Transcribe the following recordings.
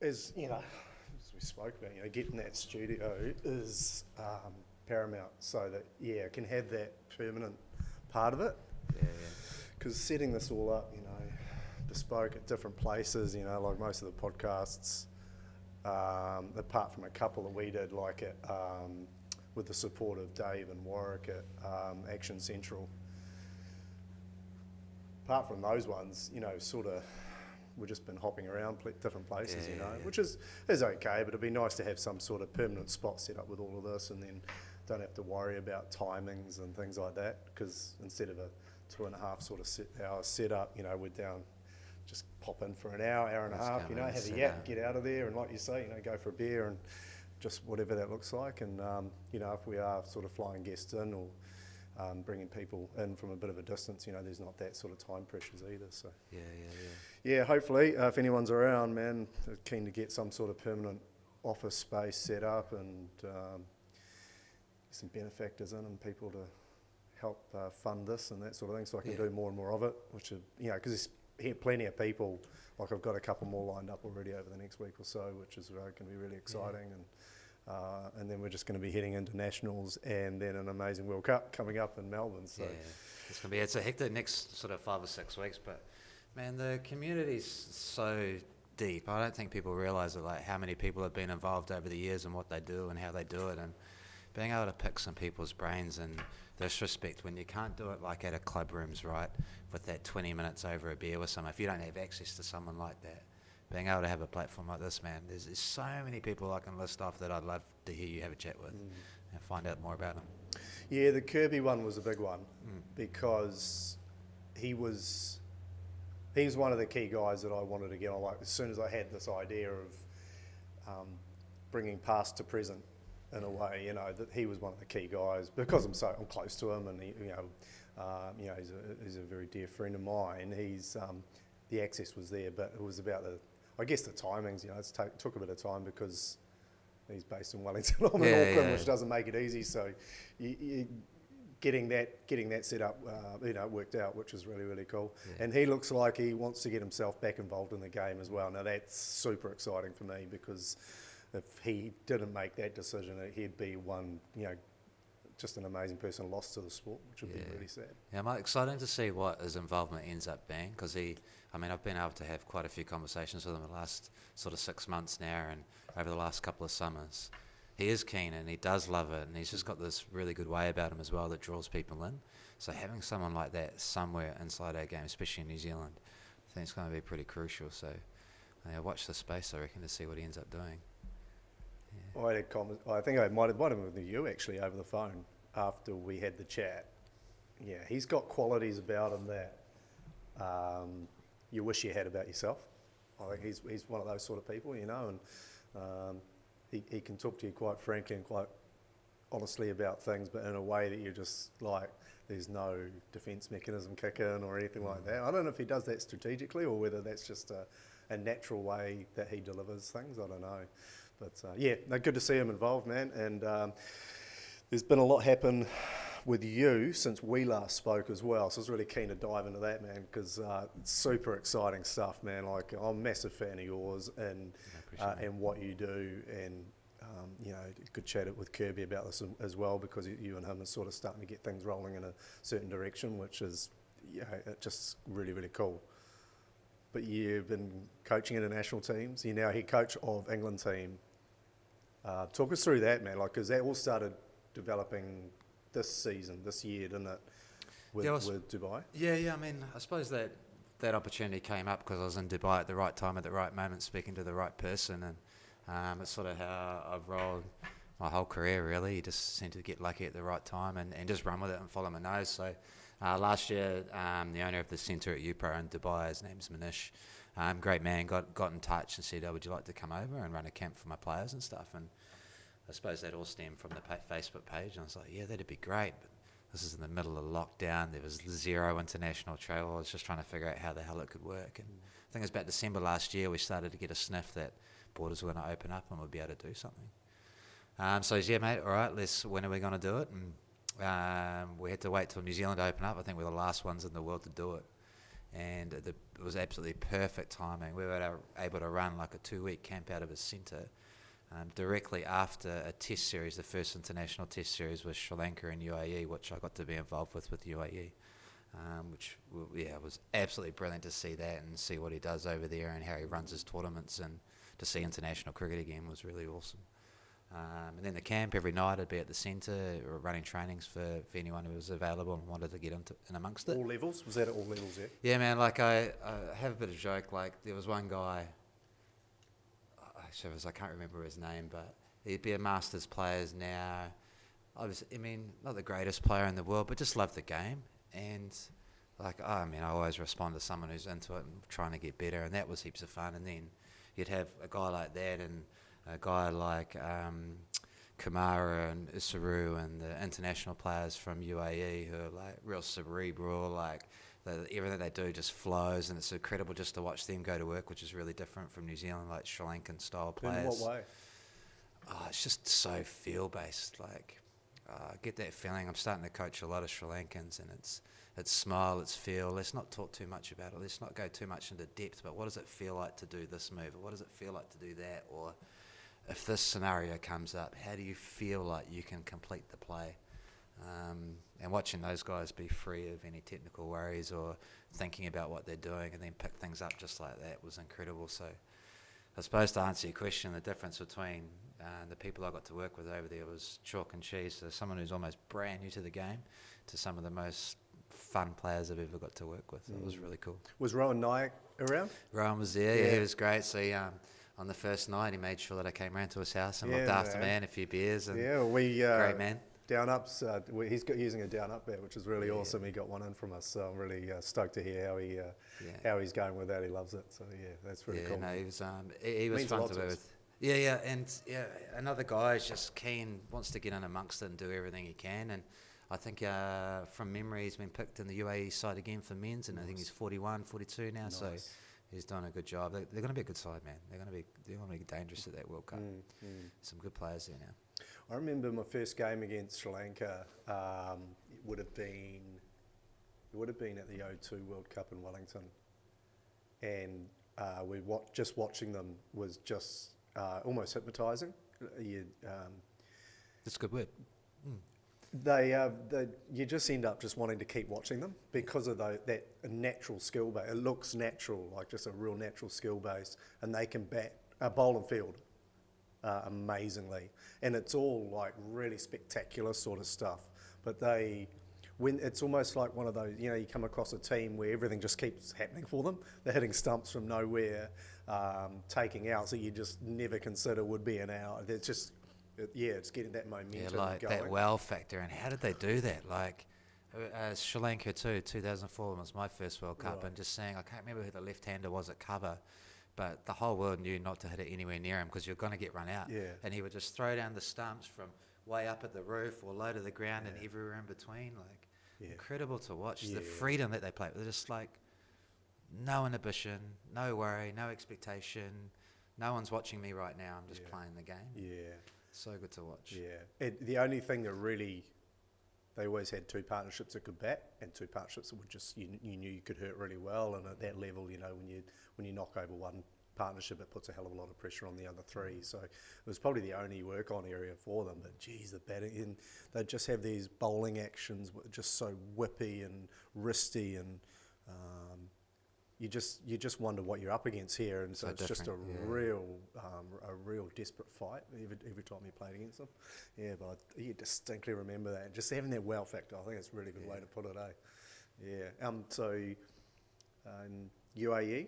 as you know, as we spoke about, getting that studio is paramount, so that it can have that permanent part of it. Yeah. Because setting this all up, bespoke at different places, like most of the podcasts, apart from a couple that we did, like at with the support of Dave and Warwick at Action Central. Apart from those ones, sort of, we've just been hopping around different places, which is okay, but it'd be nice to have some sort of permanent spot set up with all of this, and then don't have to worry about timings and things like that, because instead of a 2.5 sort of hour set up, we're down, just pop in for an hour and a half, have a yap, get out of there, and like you say, go for a beer and just whatever that looks like. And, if we are sort of flying guests in or bringing people in from a bit of a distance, there's not that sort of time pressures either. So yeah, hopefully, if anyone's around, man, keen to get some sort of permanent office space set up and some benefactors in and people to help fund this and that sort of thing, so I can do more and more of it, which is, because there's plenty of people, like I've got a couple more lined up already over the next week or so, which is going to be really exciting. And then we're just going to be heading into Nationals and then an amazing World Cup coming up in Melbourne. So it's a hectic next sort of 5 or 6 weeks, but man, the community's so deep. I don't think people realise it, like how many people have been involved over the years and what they do and how they do it, and being able to pick some people's brains and this respect when you can't do it like at a club rooms, right, with that 20 minutes over a beer with someone, if you don't have access to someone like that, being able to have a platform like this, man, there's so many people I can list off that I'd love to hear you have a chat with and find out more about them. Yeah, the Kirby one was a big one because he was one of the key guys that I wanted to get on. Like, as soon as I had this idea of bringing past to present in a way, that he was one of the key guys because I'm close to him, and he, he's a very dear friend of mine. He's the access was there, but it was about the timings. It took a bit of time because he's based in Wellington, I'm in Auckland, which doesn't make it easy. So getting that set up, worked out, which is really, really cool. Yeah. And he looks like he wants to get himself back involved in the game as well. Now that's super exciting for me, because if he didn't make that decision, he'd be one, just an amazing person lost to the sport, which would be really sad. Yeah, I'm excited to see what his involvement ends up being, because I've been able to have quite a few conversations with him the last sort of 6 months now, and over the last couple of summers. He is keen and he does love it, and he's just got this really good way about him as well that draws people in. So having someone like that somewhere inside our game, especially in New Zealand, I think it's going to be pretty crucial. So watch the space, I reckon, to see what he ends up doing. Yeah. I think I might have been with you actually over the phone after we had the chat. Yeah, he's got qualities about him that you wish you had about yourself. I think he's one of those sort of people, and he can talk to you quite frankly and quite honestly about things, but in a way that you're just like, there's no defence mechanism kick in or anything like that. I don't know if he does that strategically or whether that's just a natural way that he delivers things. I don't know. But good to see him involved, man. And there's been a lot happen with you since we last spoke as well. So I was really keen to dive into that, man, because it's super exciting stuff, man. Like, I'm a massive fan of yours and what you do. And, good chat with Kirby about this as well, because you and him are sort of starting to get things rolling in a certain direction, which is just really, really cool. But you've been coaching international teams. You're now head coach of England team. Talk us through that, man. Like, because that all started developing this year, didn't it? With Dubai. Yeah. I mean, I suppose that opportunity came up because I was in Dubai at the right time, at the right moment, speaking to the right person, and it's sort of how I've rolled my whole career, really. You just seem to get lucky at the right time and just run with it and follow my nose. So last year, the owner of the centre at UPRO in Dubai, his name's Manish, great man, got in touch and said, would you like to come over and run a camp for my players and stuff? And I suppose that all stemmed from the Facebook page, and I was like, yeah, that'd be great, but this is in the middle of lockdown. There was zero international travel. I was just trying to figure out how the hell it could work. And I think it was about December last year we started to get a sniff that borders were going to open up and we'd be able to do something. So he said, yeah, mate, all right, when are we going to do it? And we had to wait till New Zealand opened up. I think we're the last ones in the world to do it. and it was absolutely perfect timing. We were able to run like a 2-week camp out of his centre directly after a test series, the first international test series with Sri Lanka and UAE, which I got to be involved with UAE, which was absolutely brilliant to see that and see what he does over there and how he runs his tournaments, and to see international cricket again was really awesome. And then the camp, every night I'd be at the centre running trainings for anyone who was available and wanted to get in amongst it. All levels? Was that at all levels, yeah? Yeah, man, like I have a bit of a joke, like there was one guy, I can't remember his name, but he'd be a Masters player now. I mean, not the greatest player in the world, but just loved the game. And I always respond to someone who's into it and trying to get better, and that was heaps of fun. And then you'd have a guy like that and a guy like Kamara and Isaru and the international players from UAE who are like real cerebral, like everything they do just flows, and it's incredible just to watch them go to work, which is really different from New Zealand, like Sri Lankan style players. In what way? It's just so feel-based. Like, I get that feeling. I'm starting to coach a lot of Sri Lankans, and it's smile, it's feel. Let's not talk too much about it. Let's not go too much into depth, but what does it feel like to do this move? Or what does it feel like to do that? Or if this scenario comes up, how do you feel like you can complete the play? And watching those guys be free of any technical worries or thinking about what they're doing and then pick things up just like that was incredible. So I suppose to answer your question, the difference between the people I got to work with over there was chalk and cheese. So someone who's almost brand new to the game to some of the most fun players I've ever got to work with. It was really cool. Was Rowan Nayak around? Rowan was there. Yeah, he was great. So on the first night, he made sure that I came around to his house and looked after me and a few beers. And great man. Down ups, he's got using a down up bat, which is really awesome. He got one in from us, so I'm really stoked to hear how he's going with that. He loves it, so that's really cool. No, he was fun to work with. And another guy is just keen, wants to get in amongst it and do everything he can. And I think from memory, he's been picked in the UAE side again for men's, and I think he's 41, 42 now. Nice. So he's done a good job. They're going to be a good side, man. They're going to be dangerous at that World Cup. Some good players there now. I remember my first game against Sri Lanka. It would have been at the O2 World Cup in Wellington, and just watching them was just almost hypnotising. That's a good word. You just end up just wanting to keep watching them because of that natural skill base. It looks natural, like just a real natural skill base, and they can bowl and field amazingly, and it's all like really spectacular sort of stuff. But it's almost like one of those, you come across a team where everything just keeps happening for them. They're hitting stumps from nowhere, taking outs that you just never consider would be an out. It's just, it's getting that momentum going. That wow factor. And how did they do that? Like Sri Lanka too, 2004 was my first World Cup, and just saying, I can't remember who the left-hander was at cover, but the whole world knew not to hit it anywhere near him because you're going to get run out. Yeah. And he would just throw down the stumps from way up at the roof or low to the ground and everywhere in between. Incredible to watch. The freedom that they play. They're just like no inhibition, no worry, no expectation. No one's watching me right now. I'm just playing the game. Yeah. So good to watch. Yeah. The only thing that really, they always had two partnerships that could bat and two partnerships that would just, you knew you could hurt really well. And at that level, when you knock over one partnership, it puts a hell of a lot of pressure on the other three. So it was probably the only work-on area for them. But geez, the batting, and they'd just have these bowling actions just so whippy and wristy, and you just wonder what you're up against here. And so it's just a real desperate fight every time you played against them. Yeah, but you distinctly remember that. Just having that wow factor, I think it's a really good way to put it, Yeah. So UAE,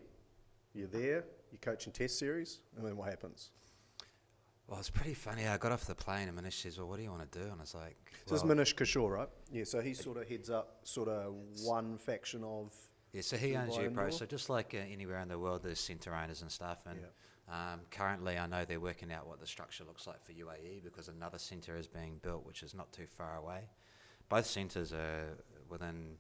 you're there, you're coaching test series, and then what happens? Well, it's pretty funny. I got off the plane and Manish says, well, what do you want to do? And I was like... So it's Manish Kishore, right? Yeah, so he sort of heads up one faction of... Yeah, so he owns UPro. So just like anywhere in the world, there's centre owners and stuff. And currently I know they're working out what the structure looks like for UAE because another centre is being built, which is not too far away. Both centres are within...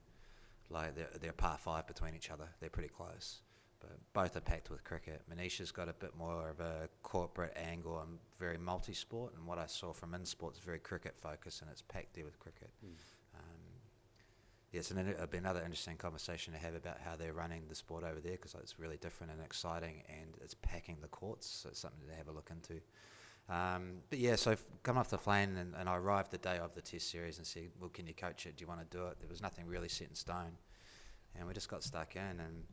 they're par 5 between each other. They're pretty close. But both are packed with cricket. Manisha's got a bit more of a corporate angle and very multi-sport, and what I saw from InSport's very cricket focused, and it's packed there with cricket. Yes, and then it'll be another interesting conversation to have about how they're running the sport over there, because it's really different and exciting, and it's packing the courts, so it's something to have a look into. But yeah, so coming off the plane, and I arrived the day of the test series and said, well, can you coach it? Do you want to do it? There was nothing really set in stone, and we just got stuck in. And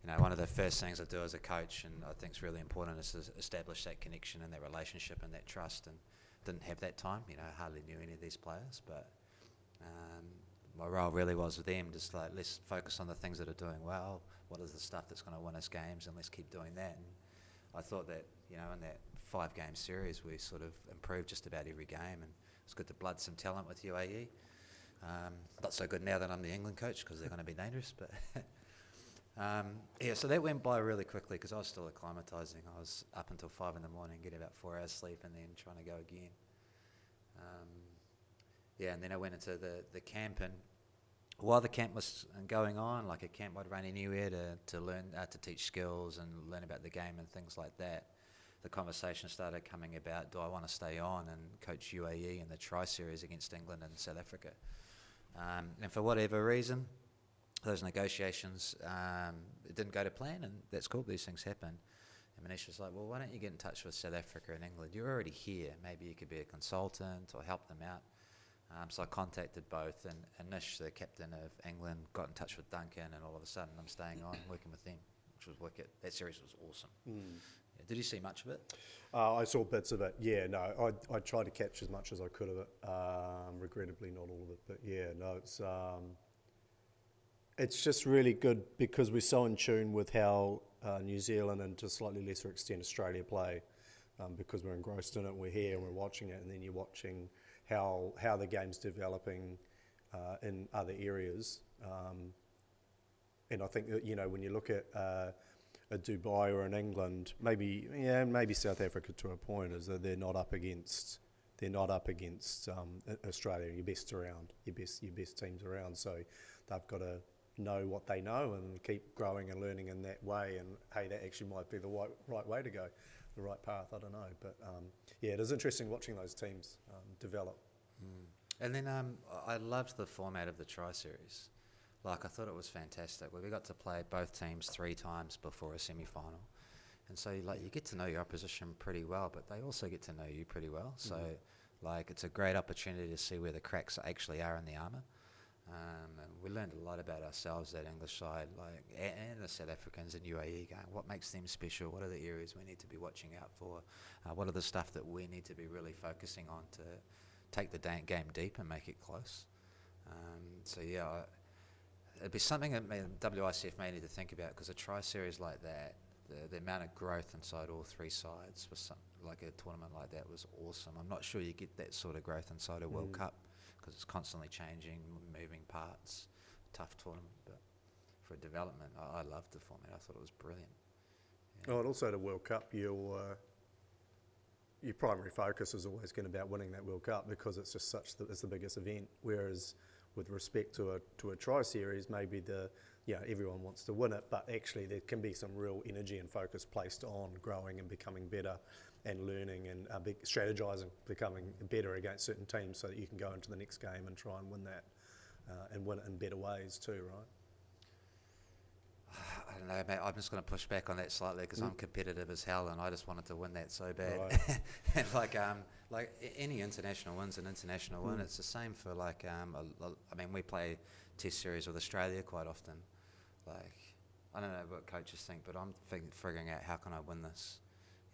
you know, one of the first things I do as a coach, and I think it's really important, is to establish that connection and that relationship and that trust. And didn't have that time, you know, hardly knew any of these players, but my role really was with them, just like, let's focus on the things that are doing well. What is the stuff that's going to win us games, and let's keep doing that. And I thought that, you know, in that 5-game series, we sort of improved just about every game, and it's good to blood some talent with UAE. Not so good now that I'm the England coach, because they're going to be dangerous, but yeah, so that went by really quickly, because I was still acclimatising. I was up until 5 in the morning, getting about 4 hours sleep, and then trying to go again. Yeah, and then I went into the camp, and while the camp was going on, like a camp I'd run anywhere to learn, to teach skills and learn about the game and things like that, the conversation started coming about, do I want to stay on and coach UAE in the tri-series against England and South Africa? And for whatever reason, those negotiations, it didn't go to plan, and that's cool, these things happen. And Manish was like, well, why don't you get in touch with South Africa and England? You're already here. Maybe you could be a consultant or help them out. So I contacted both, and Nish, the captain of England, got in touch with Duncan, and all of a sudden I'm staying on, working with them, which was wicked. That series was awesome. Yeah, did you see much of it? I saw bits of it. Yeah, no, I tried to catch as much as I could of it. Regrettably, not all of it, but yeah, no, it's just really good, because we're so in tune with how New Zealand, and to a slightly lesser extent Australia, play, because we're engrossed in it. We're here and we're watching it, and then you're watching how the game's developing in other areas. And I think that, you know, when you look at a Dubai or an England, maybe South Africa to a point, is that they're not up against Australia, your best teams around. So they've got to know what they know and keep growing and learning in that way. And hey, that actually might be the right way to go, the right path. I don't know, but yeah, it is interesting watching those teams develop. And then I loved the format of the tri-series. Like, I thought it was fantastic. We got to play both teams 3 times before a semi-final, and so like you get to know your opposition pretty well, but they also get to know you pretty well. So like, it's a great opportunity to see where the cracks actually are in the armour. And we learned a lot about ourselves, that English side, like, and the South Africans in UAE, going, what makes them special? What are the areas we need to be watching out for? What are the stuff that we need to be really focusing on to take the game deep and make it close? So yeah, it'd be something that WICF may need to think about, because a tri-series like that, the amount of growth inside all 3 sides was like a tournament like that was awesome. I'm not sure you get that sort of growth inside a World Cup, because it's constantly changing, moving parts, tough tournament. But for development, I loved the format. I thought it was brilliant. Yeah. Oh, and also the World Cup, your primary focus is always going to be about winning that World Cup, because it's just it's the biggest event. Whereas with respect to a tri-series, maybe everyone wants to win it, but actually there can be some real energy and focus placed on growing and becoming better, and learning and strategizing, becoming better against certain teams, so that you can go into the next game and try and win that, and win it in better ways too, right? I don't know, mate. I'm just going to push back on that slightly, because I'm competitive as hell, and I just wanted to win that so bad. Right. And like any international win's an international win. It's the same for like I mean, we play test series with Australia quite often. Like, I don't know what coaches think, but I'm figuring out, how can I win this?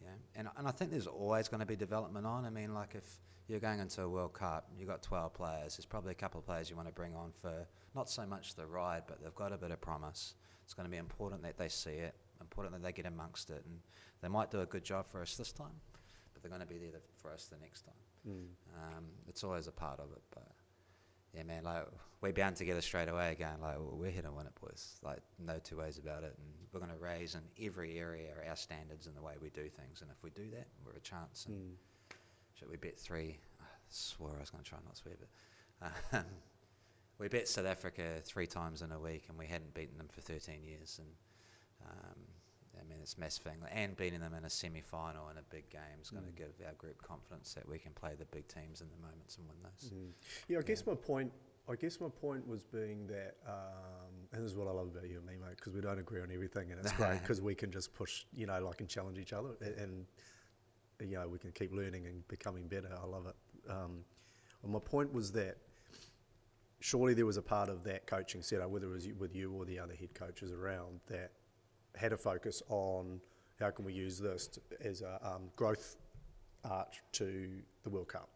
Yeah, and I think there's always going to be development on. I mean, like, if you're going into a World Cup, you've got 12 players. There's probably a couple of players you want to bring on for not so much the ride, but they've got a bit of promise. It's going to be important that they see it, important that they get amongst it, and they might do a good job for us this time, but they're going to be there for us the next time. It's always a part of it, but yeah, man, like, we're bound together straight away again, like, we're here to win it, boys. Like, no 2 ways about it, and we're going to raise in every area our standards and the way we do things, and if we do that, we're a chance. And should we bet 3? I swore I was going to try and not swear, but we bet South Africa 3 times in a week, and we hadn't beaten them for 13 years, and I mean, it's a massive thing, and beating them in a semi-final in a big game is going to give our group confidence that we can play the big teams in the moments and win those. Yeah, I guess my point I guess my point was being that, and this is what I love about you and me, mate, because we don't agree on everything, and it's great because we can just push, and challenge each other, and we can keep learning and becoming better. I love it. And my point was that surely there was a part of that coaching setup, whether it was with you or the other head coaches around, that had a focus on how can we use this as a growth arch to the World Cup.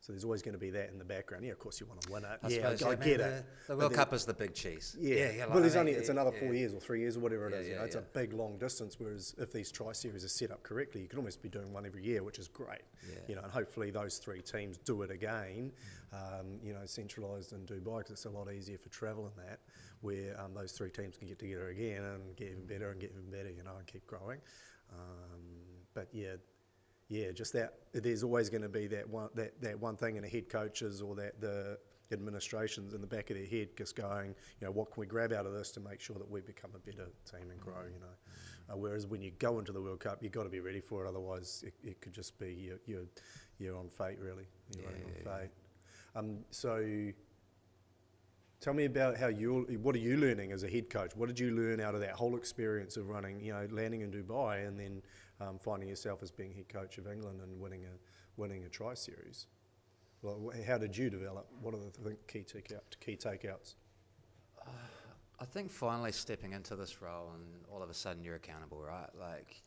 So there's always going to be that in the background. Yeah, of course you want to win it. I get it. The World Cup is the big cheese. But it's another 4 years or 3 years or whatever it is. It's a big, long distance, whereas if these tri-series are set up correctly, you can almost be doing one every year, which is great. And hopefully those three teams do it again, centralised in Dubai, because it's a lot easier for travel and that, where those three teams can get together again and get even better, and keep growing. Just that there's always going to be that one thing in a head coaches or that the administrations in the back of their head just going, what can we grab out of this to make sure that we become a better team and grow, whereas when you go into the World Cup, you've got to be ready for it, otherwise it could just be you're on fate, really. You're running on fate. So tell me about what are you learning as a head coach? What did you learn out of that whole experience of running, landing in Dubai and then finding yourself as being head coach of England and winning a tri-series? Well, how did you develop? What are the key takeouts? I think finally stepping into this role and all of a sudden you're accountable, right? Like,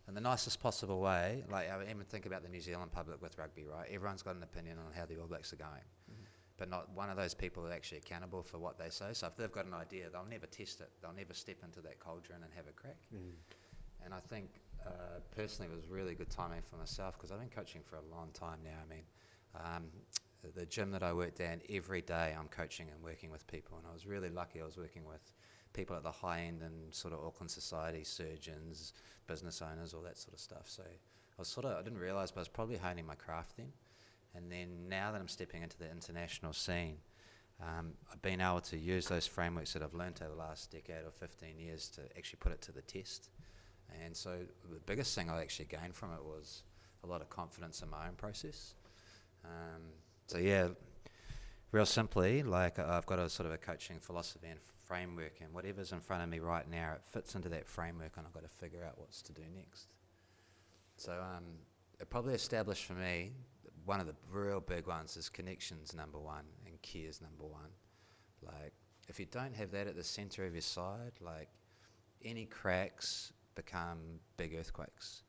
in the nicest possible way, like I even think about the New Zealand public with rugby, right? Everyone's got an opinion on how the All Blacks are going. But not one of those people is actually accountable for what they say. So if they've got an idea, they'll never test it. They'll never step into that cauldron and have a crack. And I think personally it was really good timing for myself, because I've been coaching for a long time now. I mean, the gym that I worked at, every day I'm coaching and working with people, and I was really lucky. I was working with people at the high end and sort of Auckland society, surgeons, business owners, all that sort of stuff. So I didn't realise, but I was probably honing my craft then. And then now that I'm stepping into the international scene, I've been able to use those frameworks that I've learnt over the last decade or 15 years to actually put it to the test. And so the biggest thing I actually gained from it was a lot of confidence in my own process. Real simply, like I've got a sort of a coaching philosophy and framework, and whatever's in front of me right now, it fits into that framework, and I've got to figure out what's to do next. So it probably established for me, one of the real big ones is connections, number one, and care's number one. Like, if you don't have that at the centre of your side, like, any cracks become big earthquakes.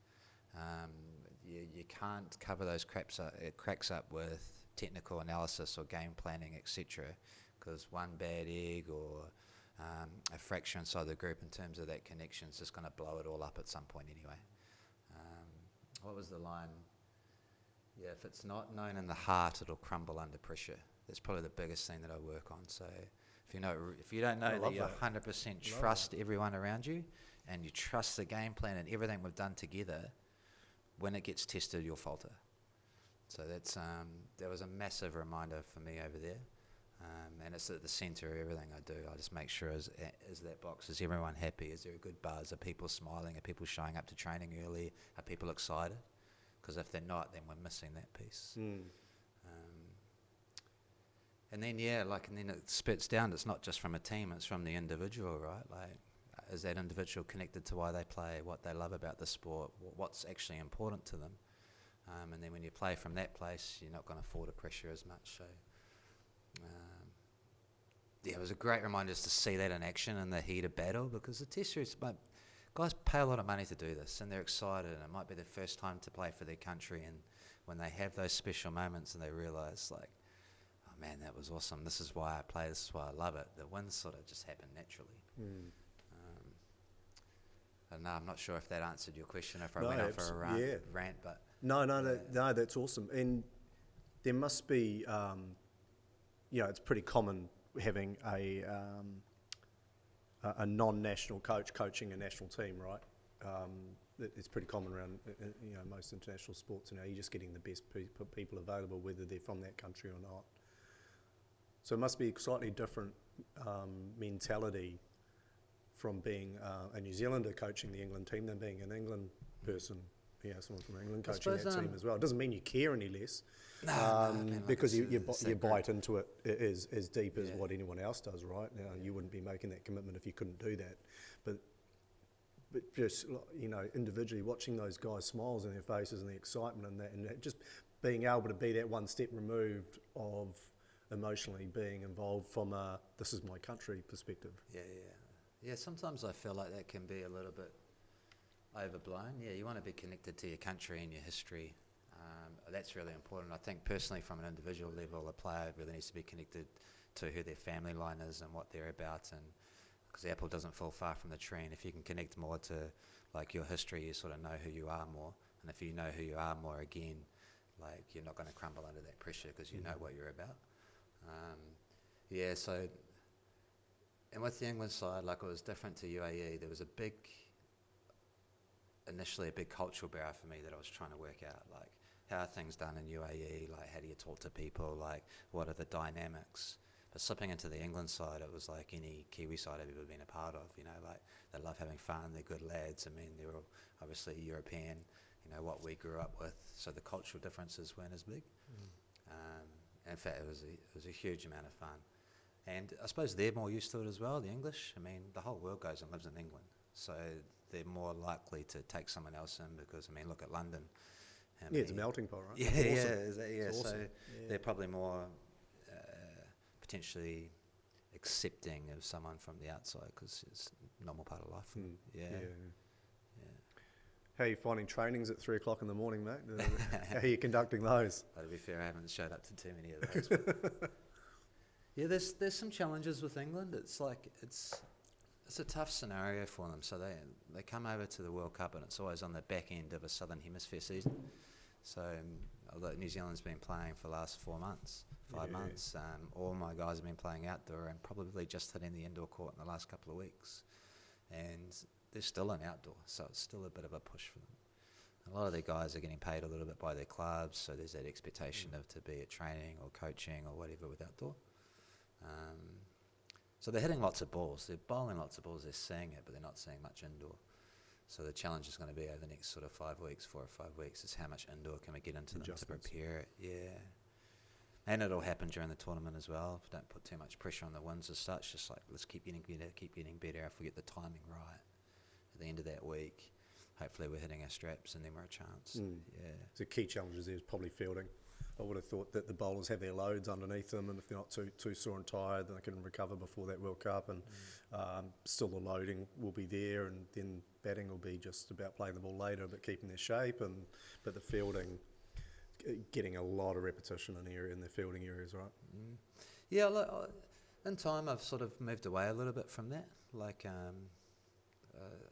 You can't cover those cracks up with technical analysis or game planning, etc., because one bad egg or a fracture inside the group in terms of that connection is just going to blow it all up at some point anyway. What was the line? Yeah, if it's not known in the heart, it'll crumble under pressure. That's probably the biggest thing that I work on. So if you don't know that you 100% trust everyone around you, and you trust the game plan and everything we've done together, when it gets tested, you'll falter. So that was a massive reminder for me over there. And it's at the centre of everything I do. I just make sure is that box, is everyone happy? Is there a good buzz? Are people smiling? Are people showing up to training early? Are people excited? Because if they're not, then we're missing that piece. And then it spits down. It's not just from a team, it's from the individual, right? Like, is that individual connected to why they play, what they love about the sport, what's actually important to them? And then when you play from that place, you're not going to fall to pressure as much. So, it was a great reminder just to see that in action in the heat of battle, because the test series, guys pay a lot of money to do this, and they're excited, and it might be their first time to play for their country, and when they have those special moments and they realise, like, oh man, that was awesome, this is why I play, this is why I love it, the wins sort of just happen naturally. And I'm not sure if that answered your question, if I went off for a rant, but... No, that's awesome. And there must be, it's pretty common having a non-national coach coaching a national team, right? It's pretty common around, most international sports. You're just getting the best people available, whether they're from that country or not. So it must be a slightly different mentality from being a New Zealander coaching the England team than being an England person someone from England I coaching suppose, that team as well. It doesn't mean you care any less, No, I mean, like because you it's that bite group. into it as deep as Yeah. what anyone else does, right? Now, you wouldn't be making that commitment if you couldn't do that. But just, individually watching those guys' smiles in their faces and the excitement and that just being able to be that one step removed of emotionally being involved from a this is my country perspective. Yeah. Sometimes I feel like that can be a little bit overblown. Yeah, you want to be connected to your country and your history. That's really important. I think personally, from an individual level, a player really needs to be connected to who their family line is and what they're about, and because the apple doesn't fall far from the tree, and if you can connect more to like your history, you sort of know who you are more, and if you know who you are more, again, like you're not going to crumble under that pressure because you know what you're about. So, and with the England side, like it was different to UAE. There was initially a big cultural barrier for me that I was trying to work out, like how are things done in UAE, like how do you talk to people, like what are the dynamics. But slipping into the England side, it was like any Kiwi side I've ever been a part of, like they love having fun, they're good lads. I mean, they're all obviously European, what we grew up with, so the cultural differences weren't as big. In fact, it was a huge amount of fun. And I suppose they're more used to it as well, the English. I mean, the whole world goes and lives in England, so they're more likely to take someone else in because, look at London. It's a melting pot, right? Yeah, It's awesome. yeah. It's So awesome. they're probably more potentially accepting of someone from the outside because it's a normal part of life. Yeah. How are you finding trainings at 3 o'clock in the morning, mate? How are you conducting those? But to be fair, I haven't showed up to too many of those. But yeah, there's some challenges with England. It's like it's a tough scenario for them. So they come over to the World Cup and it's always on the back end of a Southern Hemisphere season. So although New Zealand's been playing for the last 4 months, 5 months, all my guys have been playing outdoor and probably just hitting the indoor court in the last couple of weeks. And they're still in outdoor, so it's still a bit of a push for them. A lot of the guys are getting paid a little bit by their clubs, so there's that expectation of to be at training or coaching or whatever with outdoor. So they're hitting lots of balls, they're bowling lots of balls, they're seeing it, but they're not seeing much indoor. So the challenge is going to be over the next sort of 5 weeks, 4 or 5 weeks, is how much indoor can we get into them to prepare it. Yeah. And it'll happen during the tournament as well. Don't put too much pressure on the wins as such, just like let's keep getting better. If we get the timing right at the end of that week, hopefully we're hitting our straps and then we're a chance. Yeah. So key challenges there is probably fielding. I would have thought that the bowlers have their loads underneath them, and if they're not too sore and tired, then they can recover before that World Cup, and still the loading will be there, and then batting will be just about playing the ball later but keeping their shape, but the fielding, getting a lot of repetition in the fielding areas, right? Yeah, look, in time I've sort of moved away a little bit from that. Like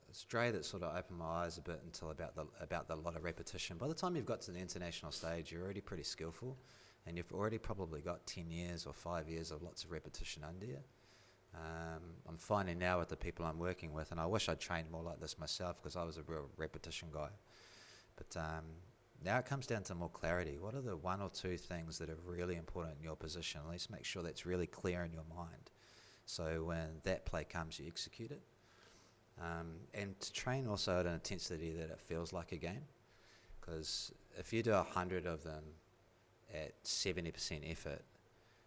Australia, that sort of opened my eyes a bit until about the lot of repetition. By the time you've got to the international stage, you're already pretty skillful, and you've already probably got 10 years or 5 years of lots of repetition under you. I'm finding now with the people I'm working with, and I wish I'd trained more like this myself because I was a real repetition guy. But now it comes down to more clarity. What are the 1 or 2 things that are really important in your position? At least make sure that's really clear in your mind. So when that play comes, you execute it. And to train also at an intensity that it feels like a game. Because if you do 100 of them at 70% effort,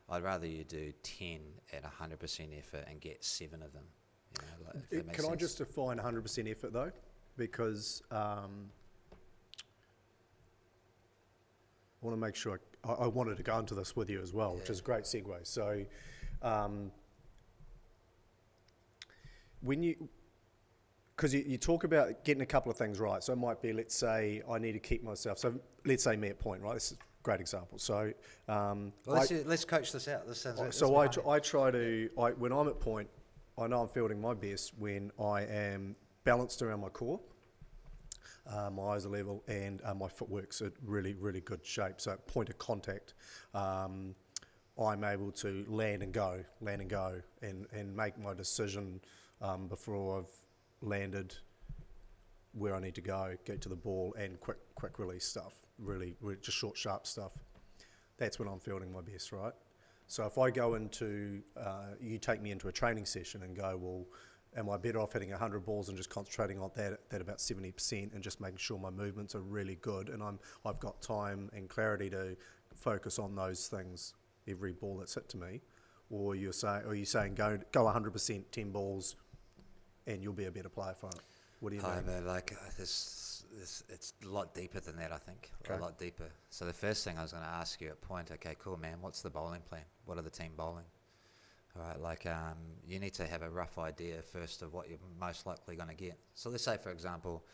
I'd rather you do 10 at 100% effort and get 7 of them. If that makes Can I sense. just define 100% effort though? Because I want to make sure, I wanted to go into this with you as well, which is a great segue. So because you talk about getting a couple of things right. So it might be, let's say, I need to keep myself. So let's say me at point, right? This is a great example. So let's coach this out. This sounds. So I try to, when I'm at point, I know I'm fielding my best when I am balanced around my core, my eyes are level, and my footwork's at really, really good shape. So at point of contact, I'm able to land and go, and make my decision before I've landed where I need to go, get to the ball, and quick release stuff, really just short, sharp stuff. That's when I'm fielding my best, right? So if I go into, you take me into a training session and go, well, am I better off hitting 100 balls and just concentrating on that about 70% and just making sure my movements are really good and I've got time and clarity to focus on those things every ball that's hit to me, or are you saying go 100% 10 balls and you'll be a better player for it? What do you mean? But like this, it's a lot deeper than that, I think. Okay. A lot deeper. So the first thing I was going to ask you at point, okay, cool, man, what's the bowling plan? What are the team bowling? All right, like you need to have a rough idea first of what you're most likely going to get. So let's say, for example,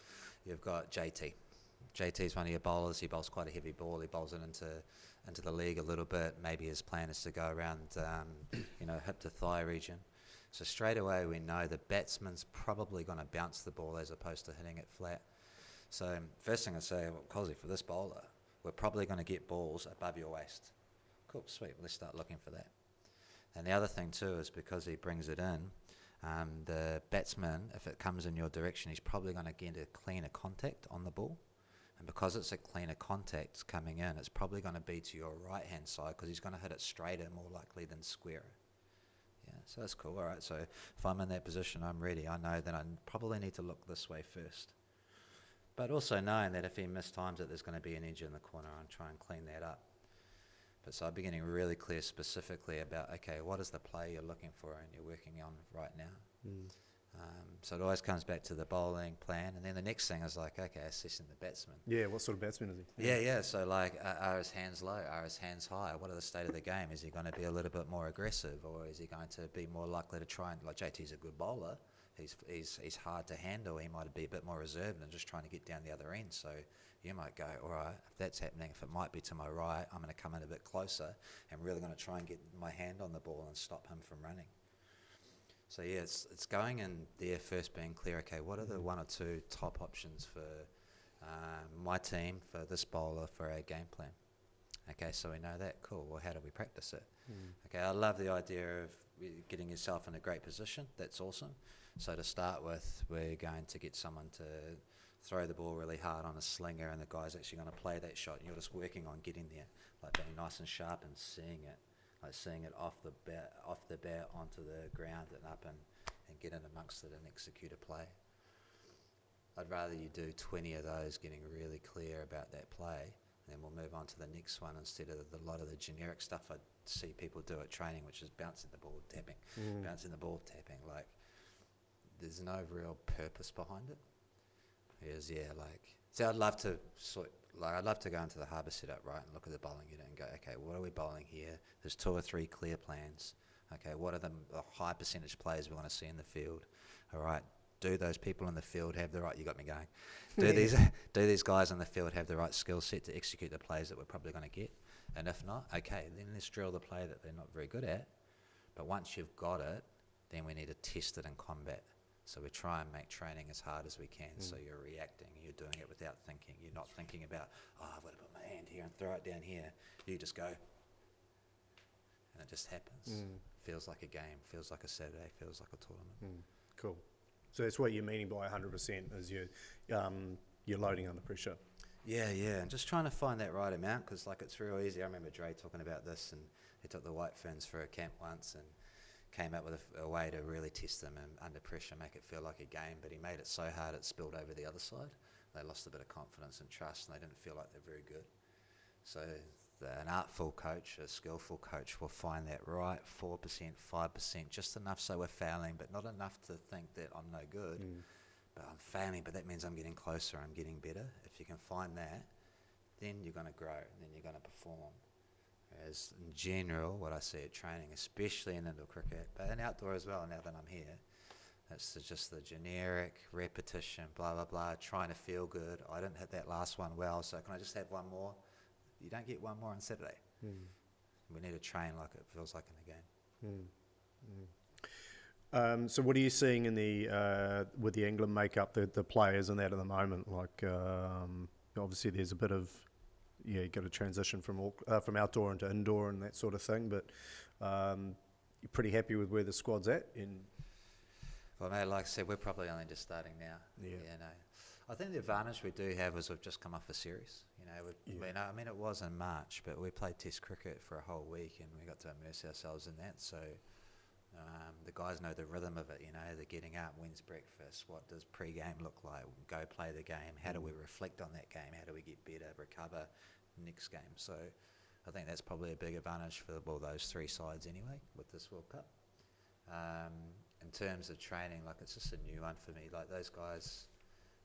you've got JT. JT's one of your bowlers. He bowls quite a heavy ball. He bowls it into the league a little bit. Maybe his plan is to go around, hip to thigh region. So straight away we know the batsman's probably going to bounce the ball as opposed to hitting it flat. So first thing I say, well, Cosy, for this bowler, we're probably going to get balls above your waist. Cool, sweet. Let's start looking for that. And the other thing too is because he brings it in, the batsman, if it comes in your direction, he's probably going to get a cleaner contact on the ball. And because it's a cleaner contact coming in, it's probably going to be to your right-hand side because he's going to hit it straighter more likely than squarer. Yeah, so that's cool. All right, so if I'm in that position, I'm ready. I know that I probably need to look this way first. But also knowing that if he mistimes it, there's going to be an edge in the corner and try and clean that up. But so I'll be getting really clear specifically about, okay, what is the play you're looking for and you're working on right now? So it always comes back to the bowling plan. And then the next thing is like, okay, assessing the batsman. Yeah, what sort of batsman is he? Yeah. So like, are his hands low? Are his hands high? What are the state of the game? Is he going to be a little bit more aggressive, or is he going to be more likely to try and, like JT's a good bowler. He's hard to handle. He might be a bit more reserved and just trying to get down the other end. So you might go, all right, if that's happening, if it might be to my right, I'm going to come in a bit closer and really going to try and get my hand on the ball and stop him from running. So yeah, it's going in there first, being clear, okay, what are the one or two top options for my team, for this bowler, for our game plan? Okay, so we know that, cool, well how do we practice it? Okay, I love the idea of getting yourself in a great position, that's awesome. So to start with, we're going to get someone to throw the ball really hard on a slinger and the guy's actually going to play that shot and you're just working on getting there, like being nice and sharp and seeing it. Like seeing it off the bat onto the ground and up and get in amongst it and execute a play. I'd rather you do 20 of those getting really clear about that play, and then we'll move on to the next one instead of a lot of the generic stuff I see people do at training, which is bouncing the ball, tapping, bouncing the ball, tapping. Like, there's no real purpose behind it. Because, I'd love to go into the harbour setup, right, and look at the bowling unit and go, okay, what are we bowling here? There's 2 or 3 clear plans. Okay, what are the high percentage players we want to see in the field? All right, do those people in the field have the right, you got me going, do these guys in the field have the right skill set to execute the plays that we're probably going to get? And if not, okay, then let's drill the play that they're not very good at. But once you've got it, then we need to test it in combat. So we try and make training as hard as we can. So you're reacting, you're doing it without thinking. You're not thinking about, I've got to put my hand here and throw it down here. You just go. And it just happens. Feels like a game, feels like a Saturday, feels like a tournament. Cool. So that's what you're meaning by 100% is you're loading under pressure. Yeah, and just trying to find that right amount, because like it's real easy. I remember Dre talking about this, and he took the White Ferns for a camp once and came up with a way to really test them and under pressure, make it feel like a game, but he made it so hard it spilled over the other side. They lost a bit of confidence and trust, and they didn't feel like they're very good. So an artful coach, a skillful coach will find that right 4%, 5%, just enough so we're failing, but not enough to think that I'm no good. But I'm failing, but that means I'm getting closer, I'm getting better. If you can find that, then you're going to grow, and then you're going to perform. Whereas in general, what I see at training, especially in indoor cricket, but in outdoor as well, now that I'm here, it's just the generic repetition, blah, blah, blah, trying to feel good. I didn't hit that last one well, so can I just have one more? You don't get one more on Saturday. We need to train like it feels like in a game. So what are you seeing in the with the England makeup, the players and that at the moment? Like obviously there's a bit of you got to transition from outdoor into indoor and that sort of thing. But you're pretty happy with where the squad's at? Well, mate, like I said, we're probably only just starting now. Yeah. I think the advantage we do have is we've just come off a series. I mean, it was in March, but we played Test cricket for a whole week and we got to immerse ourselves in that. So The guys know the rhythm of it, they're getting up, when's breakfast, what does pre-game look like, go play the game, how do we reflect on that game, how do we get better, recover next game. So I think that's probably a big advantage for those three sides anyway with this World Cup. In terms of training, it's just a new one for me. Those guys,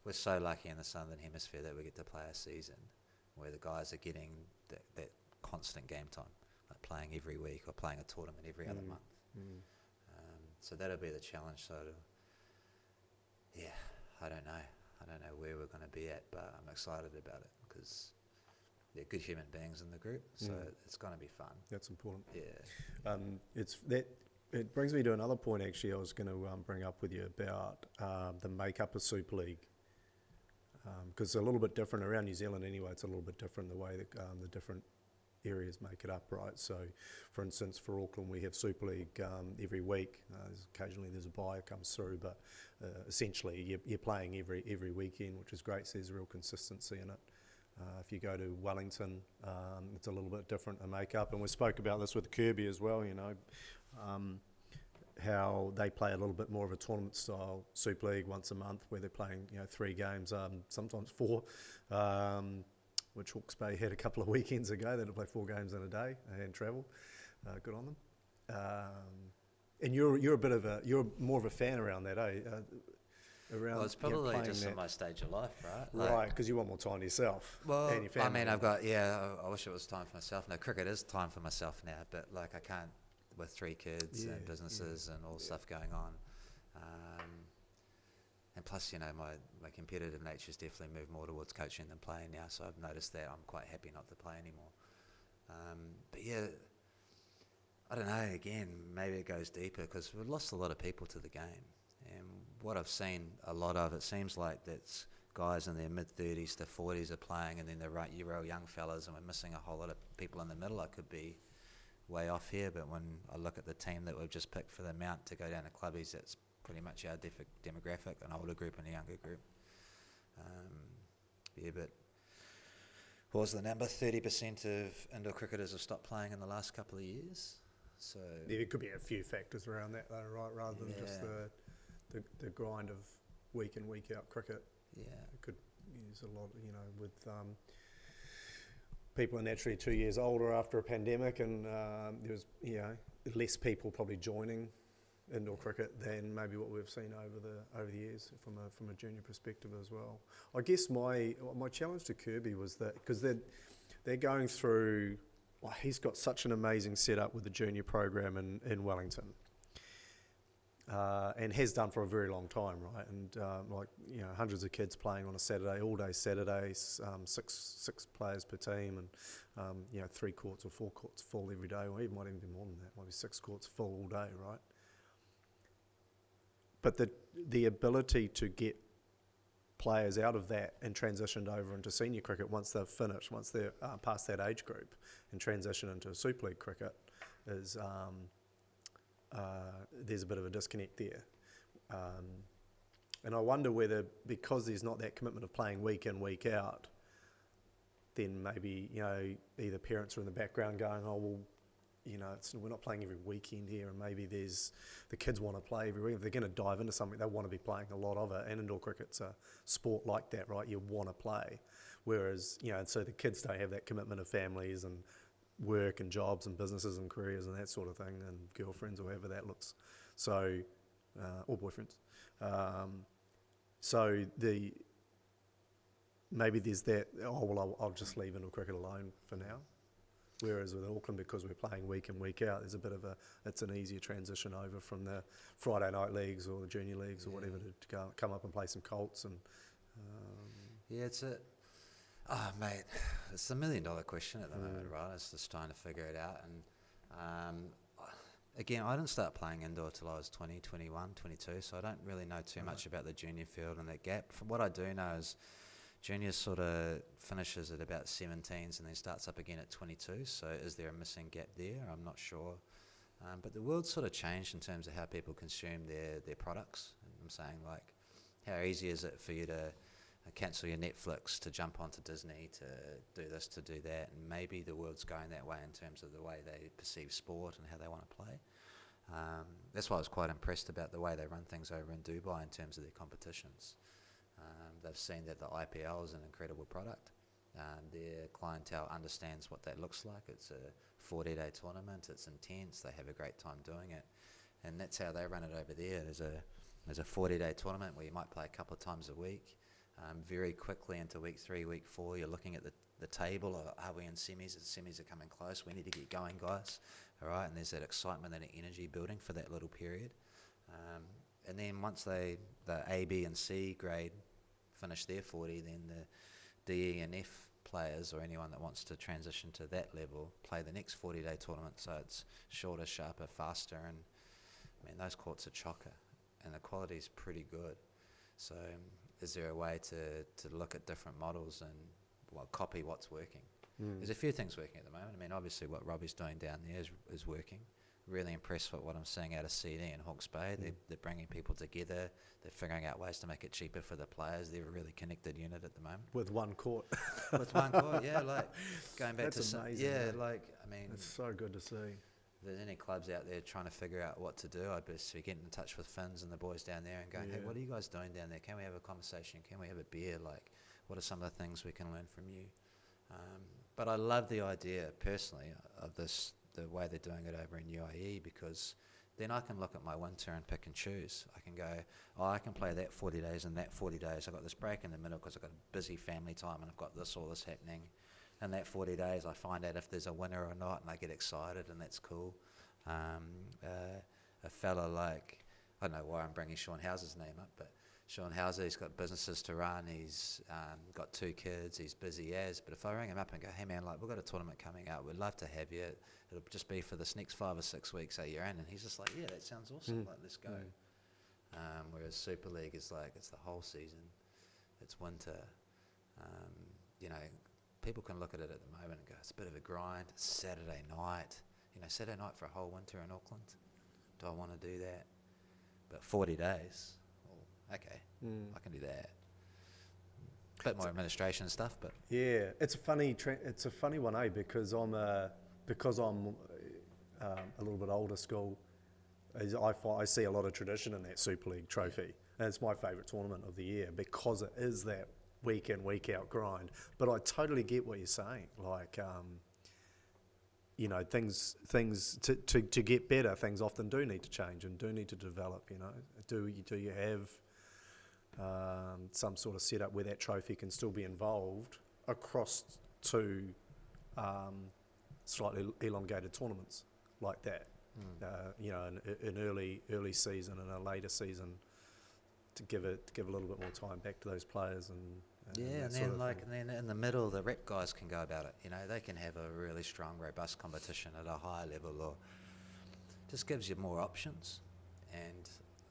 we're so lucky in the Southern Hemisphere that we get to play a season where the guys are getting that constant game time, like playing every week or playing a tournament every other month. So that'll be the challenge. So, I don't know where we're going to be at, but I'm excited about it because they're good human beings in the group, so it's going to be fun. That's important. Yeah. It brings me to another point, actually, I was going to bring up with you about the makeup of Super League. Because it's a little bit different around New Zealand anyway. It's a little bit different the way that the different areas make it up, right? So, for instance, for Auckland, we have Super League every week. Occasionally there's a bye that comes through, but essentially you're playing every weekend, which is great. So there's a real consistency in it. If you go to Wellington, it's a little bit different a make-up. And we spoke about this with Kirby as well, how they play a little bit more of a tournament-style Super League once a month, where they're playing 3 games, sometimes 4, which Hawke's Bay had a couple of weekends ago. They had to play 4 games in a day and travel. Good on them. And you're you're more of a fan around that, eh? Well, it's probably just in my stage of life, right? Right, because you want more time to yourself. Well, and your family. I wish it was time for myself. No, cricket is time for myself now, but I can't, with 3 kids and businesses and all stuff going on. And plus, my competitive nature's definitely moved more towards coaching than playing now, so I've noticed that I'm quite happy not to play anymore. But yeah, I don't know, again, maybe it goes deeper because we've lost a lot of people to the game. And what I've seen a lot of, it seems like that's guys in their mid-30s to 40s are playing, and then the real young fellas, and we're missing a whole lot of people in the middle. I could be way off here, but when I look at the team that we've just picked for the Mount to go down to clubbies, that's pretty much our demographic, an older group and a younger group. But what was the number? 30% of indoor cricketers have stopped playing in the last couple of years. So there could be a few factors around that, though, right? Rather than just the grind of week in, week out cricket. Yeah, it could use a lot, with people are naturally 2 years older after a pandemic, and there was less people probably joining indoor cricket than maybe what we've seen over the years from a junior perspective as well. I guess my challenge to Kirby was that because they're going through, he's got such an amazing setup with the junior program in Wellington. And has done for a very long time, right? And hundreds of kids playing on a Saturday, all day Saturdays, six players per team, and 3 courts or 4 courts full every day, or even might even be more than that, might be 6 courts full all day, right? But the ability to get players out of that and transitioned over into senior cricket once they've finished, once they're past that age group, and transition into Super League cricket is. There's a bit of a disconnect there. And I wonder whether, because there's not that commitment of playing week in, week out, then maybe, either parents are in the background going, we're not playing every weekend here, and maybe the kids want to play every week. If they're going to dive into something, they want to be playing a lot of it, and indoor cricket's a sport like that, right? You want to play. Whereas, so the kids don't have that commitment of families and work and jobs and businesses and careers and that sort of thing, and girlfriends or however that looks, so or boyfriends. So maybe there's that. I'll just leave indoor cricket alone for now. Whereas with Auckland, because we're playing week in, week out, there's a bit of it's an easier transition over from the Friday night leagues or the junior leagues or whatever to come up and play some Colts and. Mate, it's a $1 million question at the moment, right? It's just trying to figure it out. And again, I didn't start playing indoor till I was 20, 21, 22, so I don't really know too much about the junior field and that gap. From what I do know is juniors sort of finishes at about 17s and then starts up again at 22, so is there a missing gap there? I'm not sure. But the world's sort of changed in terms of how people consume their products. And I'm saying, how easy is it for you to cancel your Netflix to jump onto Disney, to do this, to do that, and maybe the world's going that way in terms of the way they perceive sport and how they want to play. That's why I was quite impressed about the way they run things over in Dubai in terms of their competitions. They've seen that the IPL is an incredible product. Their clientele understands what that looks like. It's a 40-day tournament. It's intense. They have a great time doing it, and that's how they run it over there. There's a 40-day tournament where you might play a couple of times a week. Very quickly into week 3, week 4, you're looking at the table. Are we in semis? The semis are coming close. We need to get going, guys. All right, and there's that excitement and energy building for that little period. And then once the A, B, and C grade finish their 40, then the D, E, and F players or anyone that wants to transition to that level play the next 40-day tournament. So it's shorter, sharper, faster, and I mean those courts are chocker, and the quality is pretty good. So is there a way to look at different models and copy what's working? There's a few things working at the moment. I mean, obviously what Robbie's doing down there is working. Really impressed with what I'm seeing out of CD and Hawke's Bay. They're bringing people together. They're figuring out ways to make it cheaper for the players. They're a really connected unit at the moment. With one court. With one court, yeah. Like going back That's to amazing. yeah, like I mean, It's so good to see. if there's any clubs out there trying to figure out what to do, I'd best be getting in touch with Finns and the boys down there and going, hey, what are you guys doing down there? Can we have a conversation? Can we have a beer? Like, what are some of the things we can learn from you? But I love the idea, personally, of the way they're doing it over in UAE, because then I can look at my winter and pick and choose. I can go, I can play that 40 days and that 40 days. I've got this break in the middle because I've got a busy family time and I've got all this happening. And that 40 days, I find out if there's a winner or not, and I get excited, and that's cool. A fella like, I don't know why I'm bringing Sean Houser's name up, but Sean Houser, he's got businesses to run, he's got 2 kids, he's busy as, but if I ring him up and go, hey man, like we've got a tournament coming up, we'd love to have you, it'll just be for this next 5 or 6 weeks that you're in, and he's just like, yeah, that sounds awesome, like let's go. Whereas Super League is like, it's the whole season, it's winter, you know, people can look at it at the moment and go, it's a bit of a grind, it's Saturday night, you know, Saturday night for a whole winter in Auckland, do I want to do that? But 40 days, okay, I can do that. Bit more administration stuff, but yeah, it's a funny one, eh? Because I'm a little bit older school. I see a lot of tradition in that Super League trophy, and it's my favourite tournament of the year because it is that week in, week out grind. But I totally get what you're saying. Like, you know, things to get better, things often do need to change and do need to develop. You know, do you have some sort of setup where that trophy can still be involved across 2 slightly elongated tournaments like that? You know, an early season and a later season to give a little bit more time back to those players and then in the middle the rep guys can go about it. You know, they can have a really strong, robust competition at a higher level, or just gives you more options. And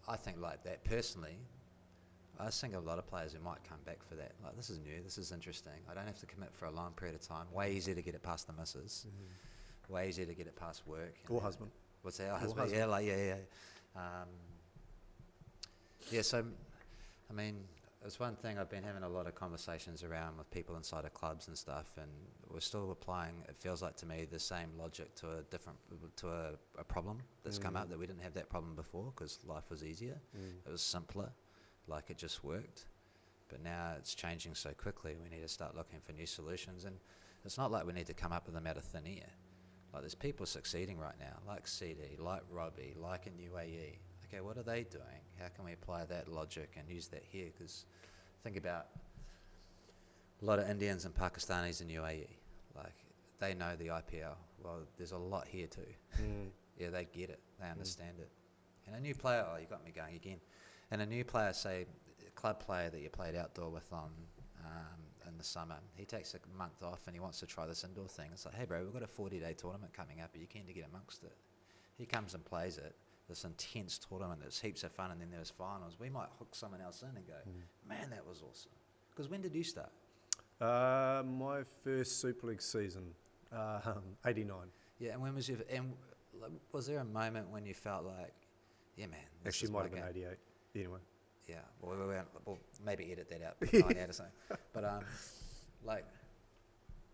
I think like that personally. I think a lot of players who might come back for that. Like, this is new, this is interesting. I don't have to commit for a long period of time. Way easier to get it past the missus. Way easier to get it past work. Or husband. What's that? Husband. Yeah, like, yeah. So, I mean, it's one thing I've been having a lot of conversations around with people inside of clubs and stuff, and we're still applying, it feels like to me, the same logic to a problem that's come up, that we didn't have that problem before because life was easier. It was simpler. Like it just worked, but now it's changing so quickly. We need to start looking for new solutions, and it's not like we need to come up with them out of thin air. Like there's people succeeding right now, like CD, like Robbie, like in UAE. Okay, what are they doing? How can we apply that logic and use that here? Because think about a lot of Indians and Pakistanis in UAE. Like they know the IPL. Well, there's a lot here too. Yeah, they get it. They understand it. And a new player, you got me going again. And a new player, say, a club player that you played outdoor with in the summer, he takes a month off and he wants to try this indoor thing. It's like, hey bro, we've got a 40-day tournament coming up. Are you keen to get amongst it? He comes and plays it, this intense tournament that's heaps of fun, and then there's finals. We might hook someone else in and go, man, that was awesome. Because when did you start? My first Super League season, 89. Yeah, and when was was there a moment when you felt like, yeah man, this Actually, is might my have been game? 88. Anyway. Yeah, well, maybe edit that out, 98 or something. But like,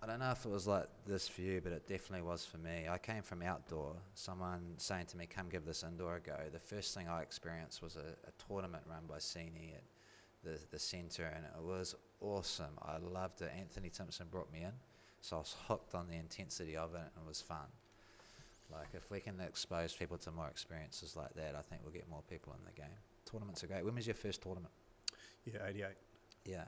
I don't know if it was like this for you, but it definitely was for me. I came from outdoor. Someone saying to me, "Come give this indoor a go." The first thing I experienced was a tournament run by Sini at the centre, and it was awesome. I loved it. Anthony Timpson brought me in, so I was hooked on the intensity of it, and it was fun. Like, if we can expose people to more experiences like that, I think we'll get more people in the game. Tournaments are great. When was your first tournament? Yeah, 88. Yeah.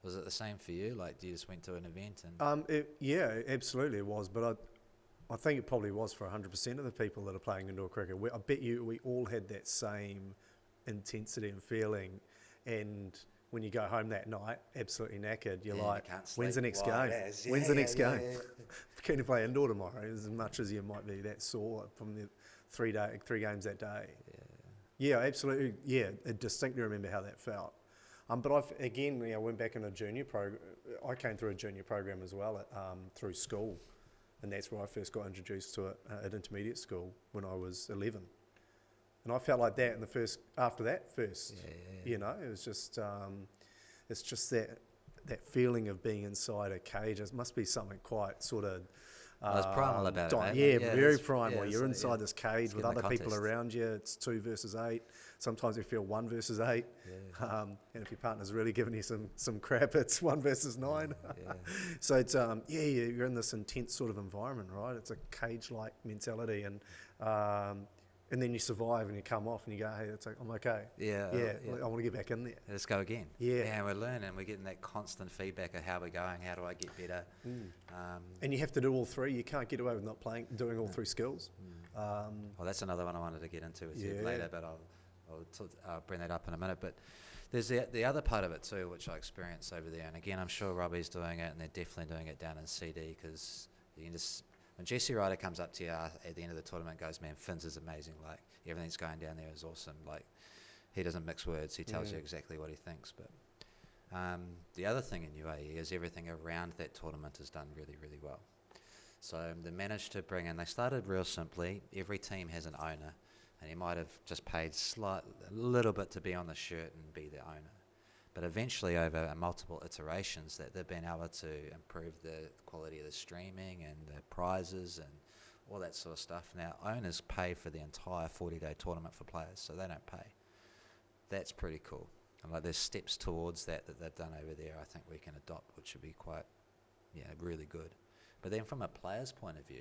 Was it the same for you? Like, you just went to an event and... Yeah, absolutely it was. But I think it probably was for 100% of the people that are playing indoor cricket. I bet you we all had that same intensity and feeling. And when you go home that night, absolutely knackered, you're like, when's the next game? When's the next game? Keen to play indoor tomorrow, as much as you might be that sore from the three games that day. Yeah, absolutely. Yeah, I distinctly remember how that felt. But I went back in a junior program. I came through a junior program as well through school, and that's where I first got introduced to it at intermediate school when I was 11. And I felt like that in the first. After that, you know, it was just it's just that feeling of being inside a cage. It must be something quite sort of. I was primal about it, mate. Yeah, very primal. You're inside this cage with other people around you. It's 2 versus 8. Sometimes you feel 1 versus 8. And if your partner's really giving you some crap, it's 1 versus 9. So it's you're in this intense sort of environment, right? It's a cage-like mentality, and then you survive and you come off and you go, hey, I'm okay. I want to get back in there. Let's go again. Yeah, and we're learning. We're getting that constant feedback of how we're going. How do I get better? And you have to do all 3. You can't get away with not doing all 3 skills. Well, that's another one I wanted to get into with you later, but I'll bring that up in a minute. But there's the other part of it too, which I experienced over there. And again, I'm sure Robbie's doing it, and they're definitely doing it down in CD, because you can just... When Jesse Ryder comes up to you at the end of the tournament and goes, man, Finns is amazing. Like, everything's going down there is awesome. Like, he doesn't mix words. He tells you exactly what he thinks. But the other thing in UAE is everything around that tournament is done really, really well. So they managed to bring in... They started real simply. Every team has an owner, and he might have just paid a little bit to be on the shirt and be the owner. But eventually, over multiple iterations, that they've been able to improve the quality of the streaming and the prizes and all that sort of stuff. Now, owners pay for the entire 40-day tournament for players, so they don't pay. That's pretty cool. And like, there's steps towards that they've done over there, I think we can adopt, which would be quite, really good. But then from a player's point of view,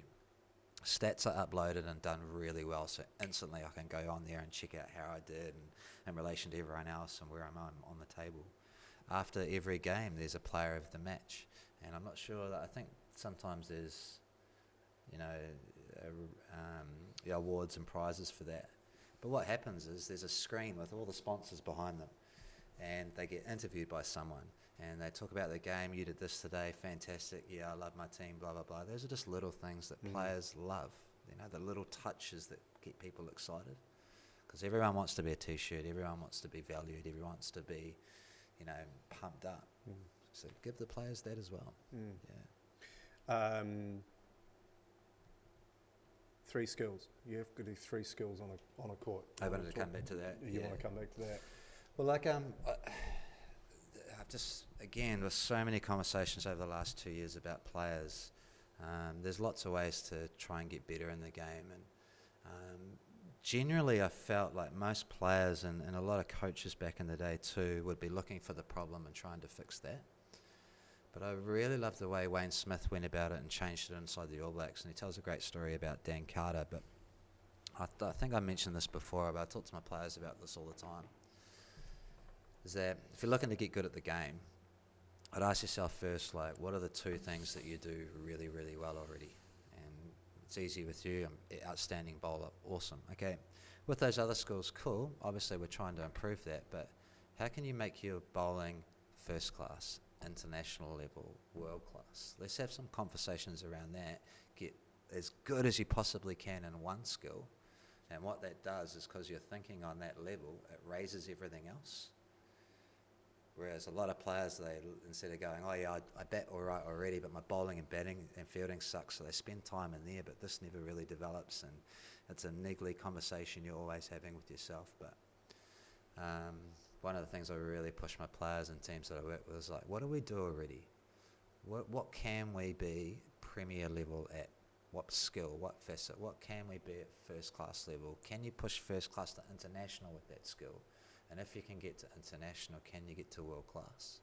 stats are uploaded and done really well, so instantly I can go on there and check out how I did and in relation to everyone else and where I'm on the table. After every game, there's a player of the match, and I'm not sure that... I think sometimes there's, awards and prizes for that. But what happens is there's a screen with all the sponsors behind them, and they get interviewed by someone, and they talk about the game. You did this today, fantastic. Yeah, I love my team, blah, blah, blah. Those are just little things that players love, the little touches that get people excited. Because everyone wants to be a T-shirt, everyone wants to be valued, everyone wants to be, pumped up. So give the players that as well. 3 skills. You have to do 3 skills on a court. I wanted to come back to that. You want to come back to that? Well, like I've just, again, with so many conversations over the last 2 years about players, there's lots of ways to try and get better in the game, and generally I felt like most players and a lot of coaches back in the day too would be looking for the problem and trying to fix that. But I really love the way Wayne Smith went about it and changed it inside the All Blacks, and he tells a great story about Dan Carter. But I think I mentioned this before, but I talk to my players about this all the time, is that if you're looking to get good at the game, I'd ask yourself first, like, what are the 2 things that you do really, really well already? And it's easy with you. I'm an outstanding bowler. Awesome. Okay. With those other skills, cool. Obviously, we're trying to improve that. But how can you make your bowling first class, international level, world class? Let's have some conversations around that. Get as good as you possibly can in one skill. And what that does is, because you're thinking on that level, it raises everything else. Whereas a lot of players, they, instead of going, oh yeah, I bat all right already, but my bowling and batting and fielding sucks, so they spend time in there, but this never really develops, and it's a niggly conversation you're always having with yourself. But one of the things I really push my players and teams that I work with is like, what do we do already? what can we be premier level at? What skill, what facet, what can we be at first class level? Can you push first class to international with that skill? And if you can get to international, can you get to world class?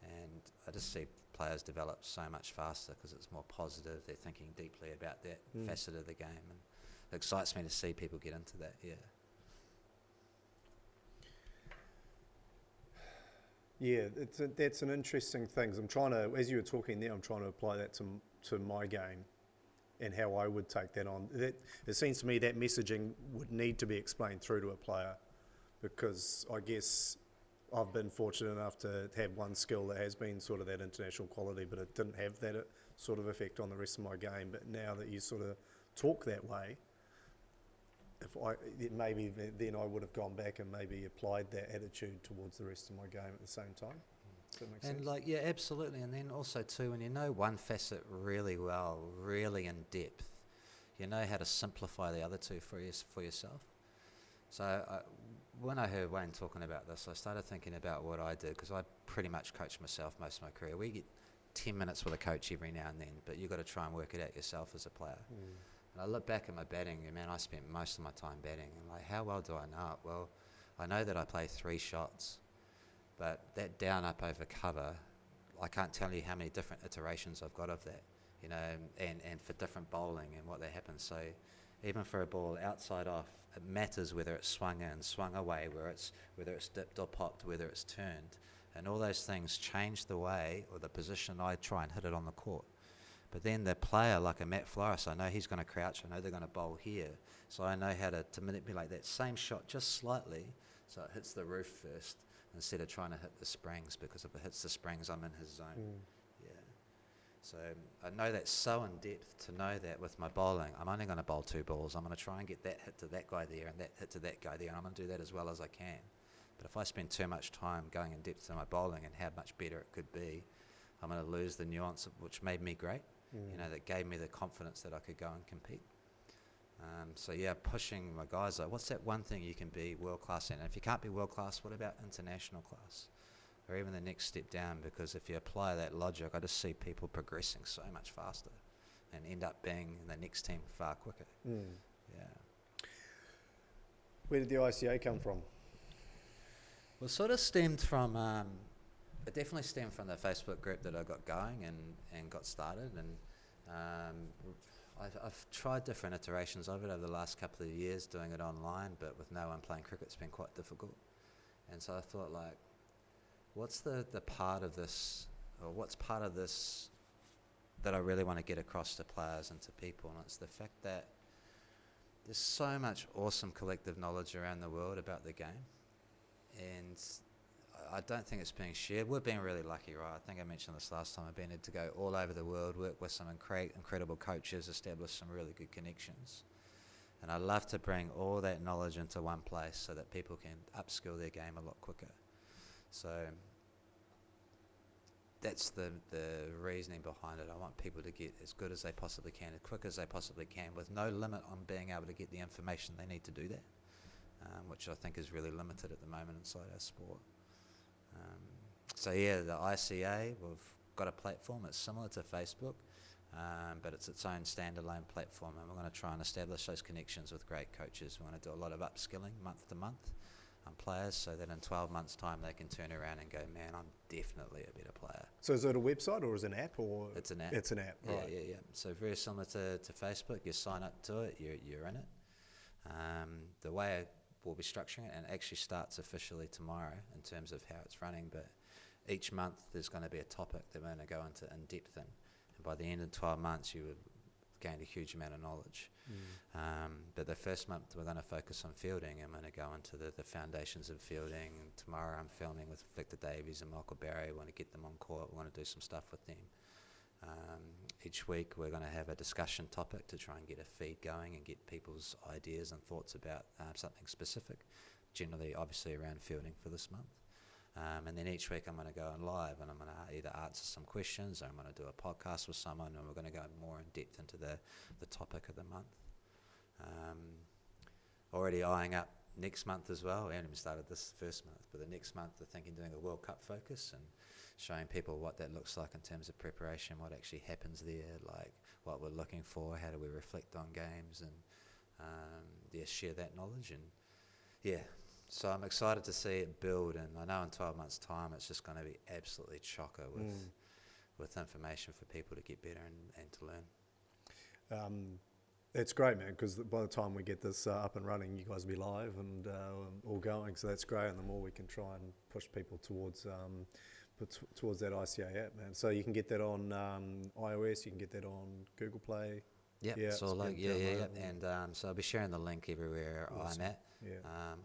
And I just see players develop so much faster because it's more positive. They're thinking deeply about that facet of the game, and it excites me to see people get into that. Yeah. Yeah, that's an interesting thing. I'm trying to, as you were talking there, I'm trying to apply that to my game and how I would take that on. It seems to me that messaging would need to be explained through to a player, because I guess I've been fortunate enough to have one skill that has been sort of that international quality, but it didn't have that sort of effect on the rest of my game. But now that you sort of talk that way, maybe then I would have gone back and maybe applied that attitude towards the rest of my game at the same time. Does that make sense? And like, yeah, absolutely. And then also too, when you know one facet really well, really in depth, you know how to simplify the other two for yourself. So when I heard Wayne talking about this, I started thinking about what I did, because I pretty much coached myself most of my career. We get 10 minutes with a coach every now and then, but you've got to try and work it out yourself as a player. And I look back at my batting, and man, I spent most of my time batting. And like, how well do I know it? Well, I know that I play 3 shots, but that down, up, over, cover, I can't tell you how many different iterations I've got of that, you know, and for different bowling and what that happens. So even for a ball outside off, it matters whether it's swung in, swung away, whether it's dipped or popped, whether it's turned. And all those things change the way or the position I try and hit it on the court. But then the player, like a Matt Flores, I know he's going to crouch, I know they're going to bowl here. So I know how to manipulate that same shot just slightly so it hits the roof first instead of trying to hit the springs, because if it hits the springs, I'm in his zone. Yeah. So I know that so in depth to know that with my bowling, I'm only going to bowl 2 balls. I'm going to try and get that hit to that guy there and that hit to that guy there, and I'm going to do that as well as I can. But if I spend too much time going in depth to my bowling and how much better it could be, I'm going to lose the nuance of which made me great. You know, that gave me the confidence that I could go and compete. So yeah, pushing my guys, like, what's that one thing you can be world class in? And if you can't be world class, what about international class? Or even the next step down, because if you apply that logic, I just see people progressing so much faster and end up being in the next team far quicker. Yeah. Where did the ICA come from? Well, it sort of stemmed from, it definitely stemmed from the Facebook group that I got going and got started. And I've tried different iterations of it over the last couple of years, doing it online, but with no one playing cricket, it's been quite difficult. And so I thought, like, what's the part of this, or what's part of this that I really want to get across to players and to people? And it's the fact that there's so much awesome collective knowledge around the world about the game, and I don't think it's being shared. We've been really lucky, right? I think I mentioned this last time. I've been able to go all over the world, work with some incredible coaches, establish some really good connections. And I love to bring all that knowledge into one place so that people can upskill their game a lot quicker. So that's the reasoning behind it. I want people to get as good as they possibly can, as quick as they possibly can, with no limit on being able to get the information they need to do that, which I think is really limited at the moment inside our sport. So yeah, the ICA, we've got a platform. It's similar to Facebook, but it's its own standalone platform, and we're going to try and establish those connections with great coaches. We're going to do a lot of upskilling month to month on players, so that in 12 months' time they can turn around and go, man, I'm definitely a better player. So is it a website or is it an app? Or it's an app. It's an app, right? Yeah. So very similar to Facebook. You sign up to it, you're in it. The way we'll be structuring it, and it actually starts officially tomorrow in terms of how it's running, but each month there's going to be a topic that we're going to go into in depth in, and by the end of 12 months you would gain a huge amount of knowledge. But the first month we're going to focus on fielding, and I'm going to go into the foundations of fielding, and tomorrow I'm filming with Victor Davies and Michael Barry. We want to get them on court, we want to do some stuff with them. Each week we're going to have a discussion topic to try and get a feed going and get people's ideas and thoughts about something specific, generally obviously around fielding for this month. And then each week I'm going to go on live, and I'm going to either answer some questions, or I'm going to do a podcast with someone, and we're going to go more in depth into the topic of the month. Already eyeing up next month as well. We haven't even started this first month, but the next month they're thinking doing a World Cup focus and showing people what that looks like in terms of preparation, what actually happens there, like what we're looking for, how do we reflect on games, and share that knowledge. And so I'm excited to see it build, and I know in 12 months' time it's just going to be absolutely chocker with information for people to get better and to learn. It's great, man, because by the time we get this up and running, you guys will be live and all going, so that's great. And the more we can try and push people towards that ICA app, man. So you can get that on iOS, you can get that on Google Play. Yep, yeah, so and so I'll be sharing the link everywhere awesome. I'm at. Yeah.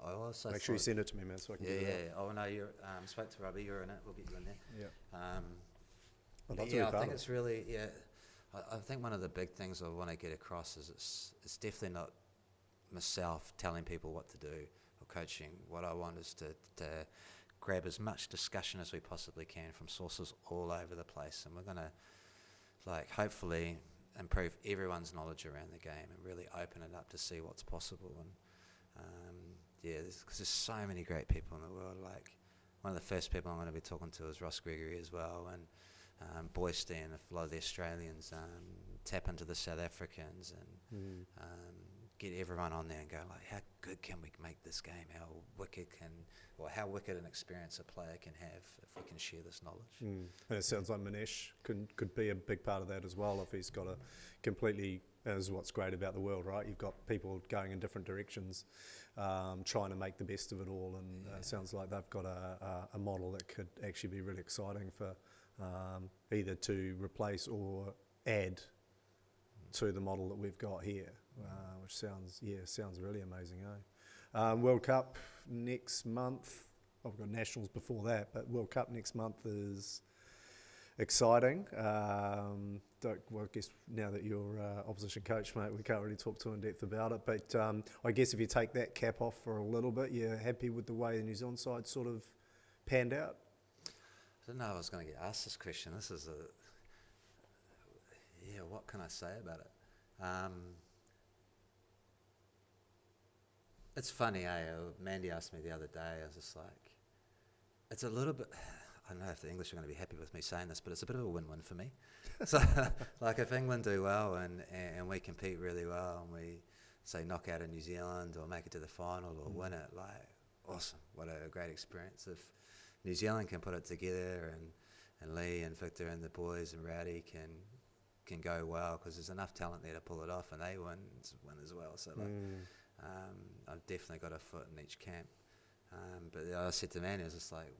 I also make sure you send it to me, man, so I can get it Oh no, you're spoke to Robbie. You're in it. We'll get you in there. Yeah. I think it's really I think one of the big things I want to get across is it's definitely not myself telling people what to do or coaching. What I want is to grab as much discussion as we possibly can from sources all over the place, and we're gonna hopefully improve everyone's knowledge around the game and really open it up to see what's possible. And because there's so many great people in the world. Like one of the first people I'm going to be talking to is Ross Gregory as well, and Boystein, a lot of the Australians, tap into the South Africans and get everyone on there and go like, how good can we make this game? How wicked an experience a player can have if we can share this knowledge. And it sounds like Manesh could be a big part of that as well, if he's got a completely, as what's great about the world, right? You've got people going in different directions, trying to make the best of it all, and it sounds like they've got a model that could actually be really exciting for either to replace or add to the model that we've got here, which sounds really amazing, World Cup next month. I've got nationals before that, but World Cup next month is exciting. I guess now that you're opposition coach, mate, we can't really talk too in depth about it. But I guess if you take that cap off for a little bit, you're happy with the way the New Zealand side sort of panned out? I didn't know I was going to get asked this question. This is what can I say about it? It's funny, Mandy asked me the other day, I was just like, it's a little bit, I don't know if the English are going to be happy with me saying this, but it's a bit of a win-win for me. So, if England do well and we compete really well and we, say, knock out in New Zealand or make it to the final or win it, awesome, what a great experience. If New Zealand can put it together and Lee and Victor and the boys and Rowdy can go well, because there's enough talent there to pull it off, and they win as well. So I've definitely got a foot in each camp. But I said to Manny, I was just like,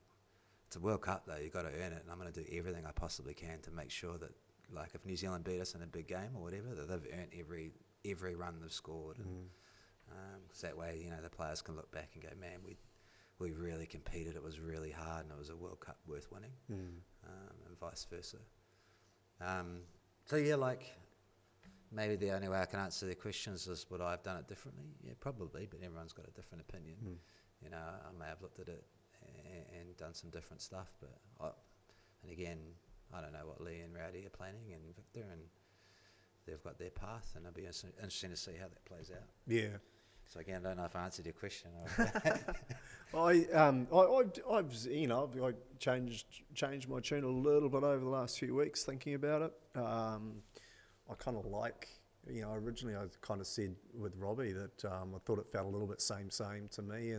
it's a World Cup though, you've got to earn it, and I'm going to do everything I possibly can to make sure that, if New Zealand beat us in a big game or whatever, that they've earned every run they've scored, and because that way, the players can look back and go, man, we really competed, it was really hard, and it was a World Cup worth winning, and vice versa. Maybe the only way I can answer their questions is would I have done it differently? Yeah, probably, but everyone's got a different opinion. I may have looked at it and done some different stuff, but and again, I don't know what Lee and Rowdy are planning, and Victor, and they've got their path, and it'll be interesting to see how that plays out. Yeah. So again, I don't know if I answered your question. I've changed my tune a little bit over the last few weeks thinking about it. I kind of like, originally I kind of said with Robbie that I thought it felt a little bit same to me,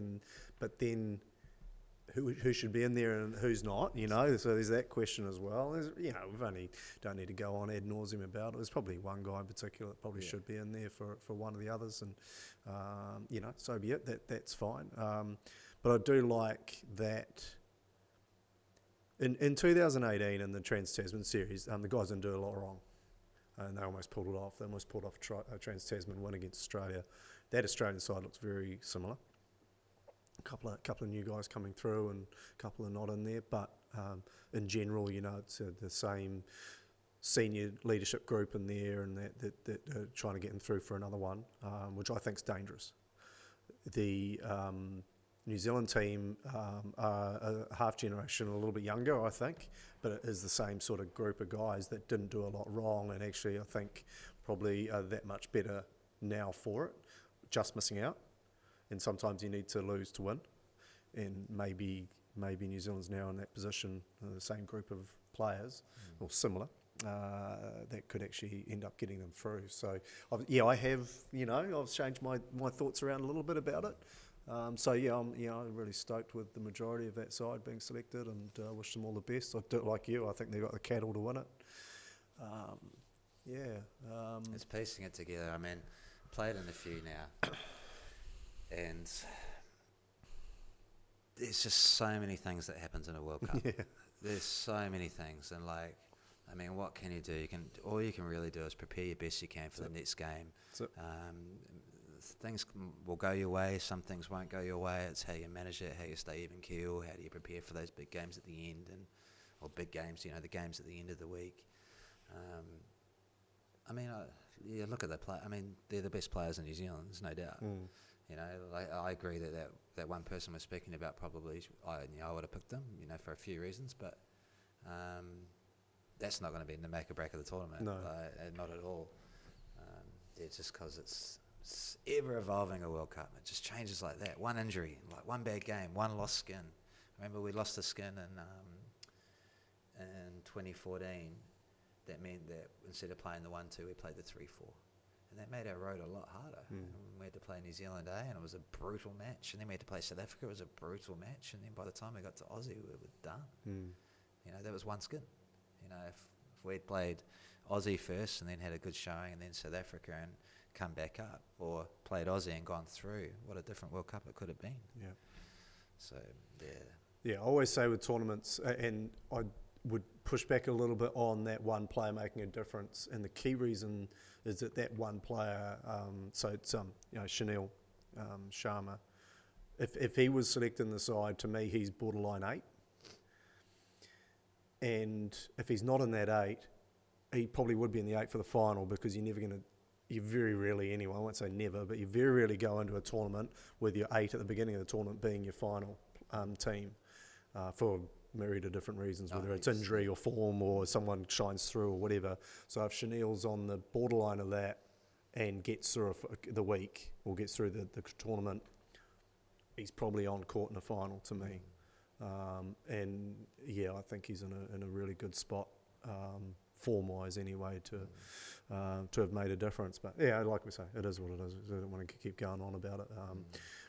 but then who should be in there and who's not, so there's that question as well. We've only, don't need to go on ad nauseum about it. There's probably one guy in particular that probably should be in there for one of the others, and so be it, that's fine. But I do like that in 2018 in the Trans-Tasman series, the guys didn't do a lot wrong, and they almost pulled it off. They almost pulled off a Trans-Tasman win against Australia. That Australian side looks very similar. A couple of new guys coming through and a couple are not in there, but in general, it's the same senior leadership group in there, and that are trying to get them through for another one, which I think is dangerous. The New Zealand team are a half generation, a little bit younger, I think, but it is the same sort of group of guys that didn't do a lot wrong, and actually I think probably are that much better now for it, just missing out. and sometimes you need to lose to win. And maybe New Zealand's now in that position, the same group of players, or similar, that could actually end up getting them through. So, I have, I've changed my thoughts around a little bit about it. I'm really stoked with the majority of that side being selected, and wish them all the best. I do it like you. I think they've got the cattle to win it. It's piecing it together. I mean, played in a few now, and there's just so many things that happens in a World Cup. Yeah. There's so many things, and what can you do? All you can really do is prepare your best you can for the next game. Things will go your way, some things won't go your way. It's how you manage it, how you stay even keel, how do you prepare for those big games at the end, or big games, the games at the end of the week. Look at the play. I mean, they're the best players in New Zealand, there's no doubt. I agree that one person we're speaking about probably, I would have picked them, for a few reasons, but that's not going to be in the make or break of the tournament. No. Not at all. Just because it's ever evolving, a World Cup. It just changes like that. One injury, like one bad game, one lost skin. Remember, we lost the skin in 2014. That meant that instead of playing the 1-2, we played the 3-4. And that made our road a lot harder. And we had to play New Zealand A, and it was a brutal match. And then we had to play South Africa, it was a brutal match. And then by the time we got to Aussie, we were done. That was one skin. If we'd played Aussie first and then had a good showing, and then South Africa and come back up, or played Aussie and gone through, what a different World Cup it could have been. Yeah. So, yeah. I always say with tournaments, and I would push back a little bit on that one player making a difference, and the key reason is that one player, so it's Chanel Sharma, if he was selected in the side, to me he's borderline 8, and if he's not in that 8, he probably would be in the 8 for the final, because you very rarely, anyway, I won't say never, but you very rarely go into a tournament with your 8 at the beginning of the tournament being your final team, for myriad of different reasons, whether it's injury or form or someone shines through or whatever. So if Chanel's on the borderline of that and gets through the week or gets through the tournament, he's probably on court in the final to me. I think he's in a really good spot, form-wise anyway, to have made a difference. But yeah, like we say, it is what it is. I don't want to keep going on about it.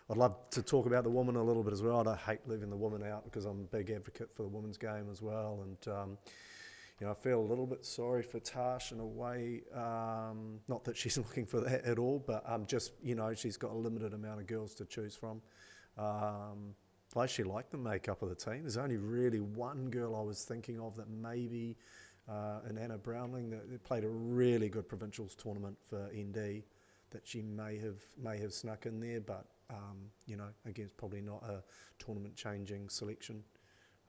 I'd love to talk about the women a little bit as well. I hate leaving the women out, because I'm a big advocate for the women's game as well. And I feel a little bit sorry for Tash in a way. Not that she's looking for that at all, but just she's got a limited amount of girls to choose from. I actually like the makeup of the team. There's only really one girl I was thinking of that maybe, and Anna Brownling, that played a really good provincials tournament for ND, that she may have snuck in there, but again, it's probably not a tournament changing selection.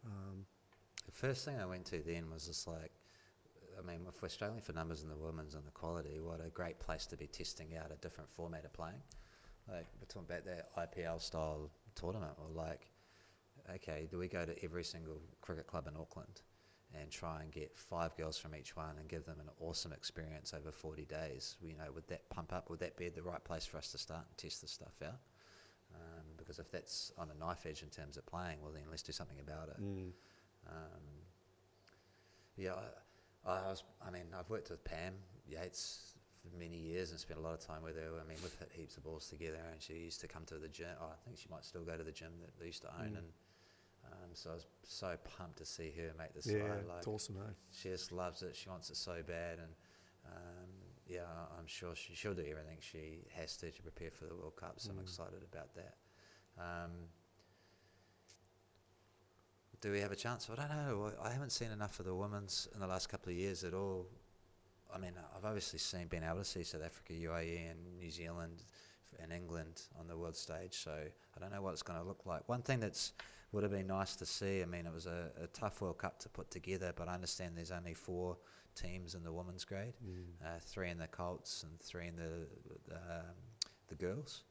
The first thing I went to then was just if we're struggling for numbers in the women's and the quality, what a great place to be testing out a different format of playing. We're talking about that IPL style tournament, or okay, do we go to every single cricket club in Auckland and try and get 5 girls from each one and give them an awesome experience over 40 days? Would that pump up? Would that be the right place for us to start and test this stuff out? Because if that's on a knife edge in terms of playing, well then let's do something about it. I've worked with Pam Yates for many years and spent a lot of time with her. We've hit heaps of balls together, and she used to come to the gym. I think she might still go to the gym that they used to own, and so I was so pumped to see her make this. Yeah, it's awesome, eh? She just loves it. She wants it so bad, and I'm sure she'll do everything she has to prepare for the World Cup. So I'm excited about that. Do we have a chance? I don't know. I haven't seen enough of the women's in the last couple of years at all. I've obviously been able to see South Africa, UAE, and New Zealand and England on the world stage, so I don't know what it's going to look like. One thing that's would have been nice to see, it was a tough World Cup to put together, but I understand there's only 4 teams in the women's grade, 3 in the Colts and 3 in the girls.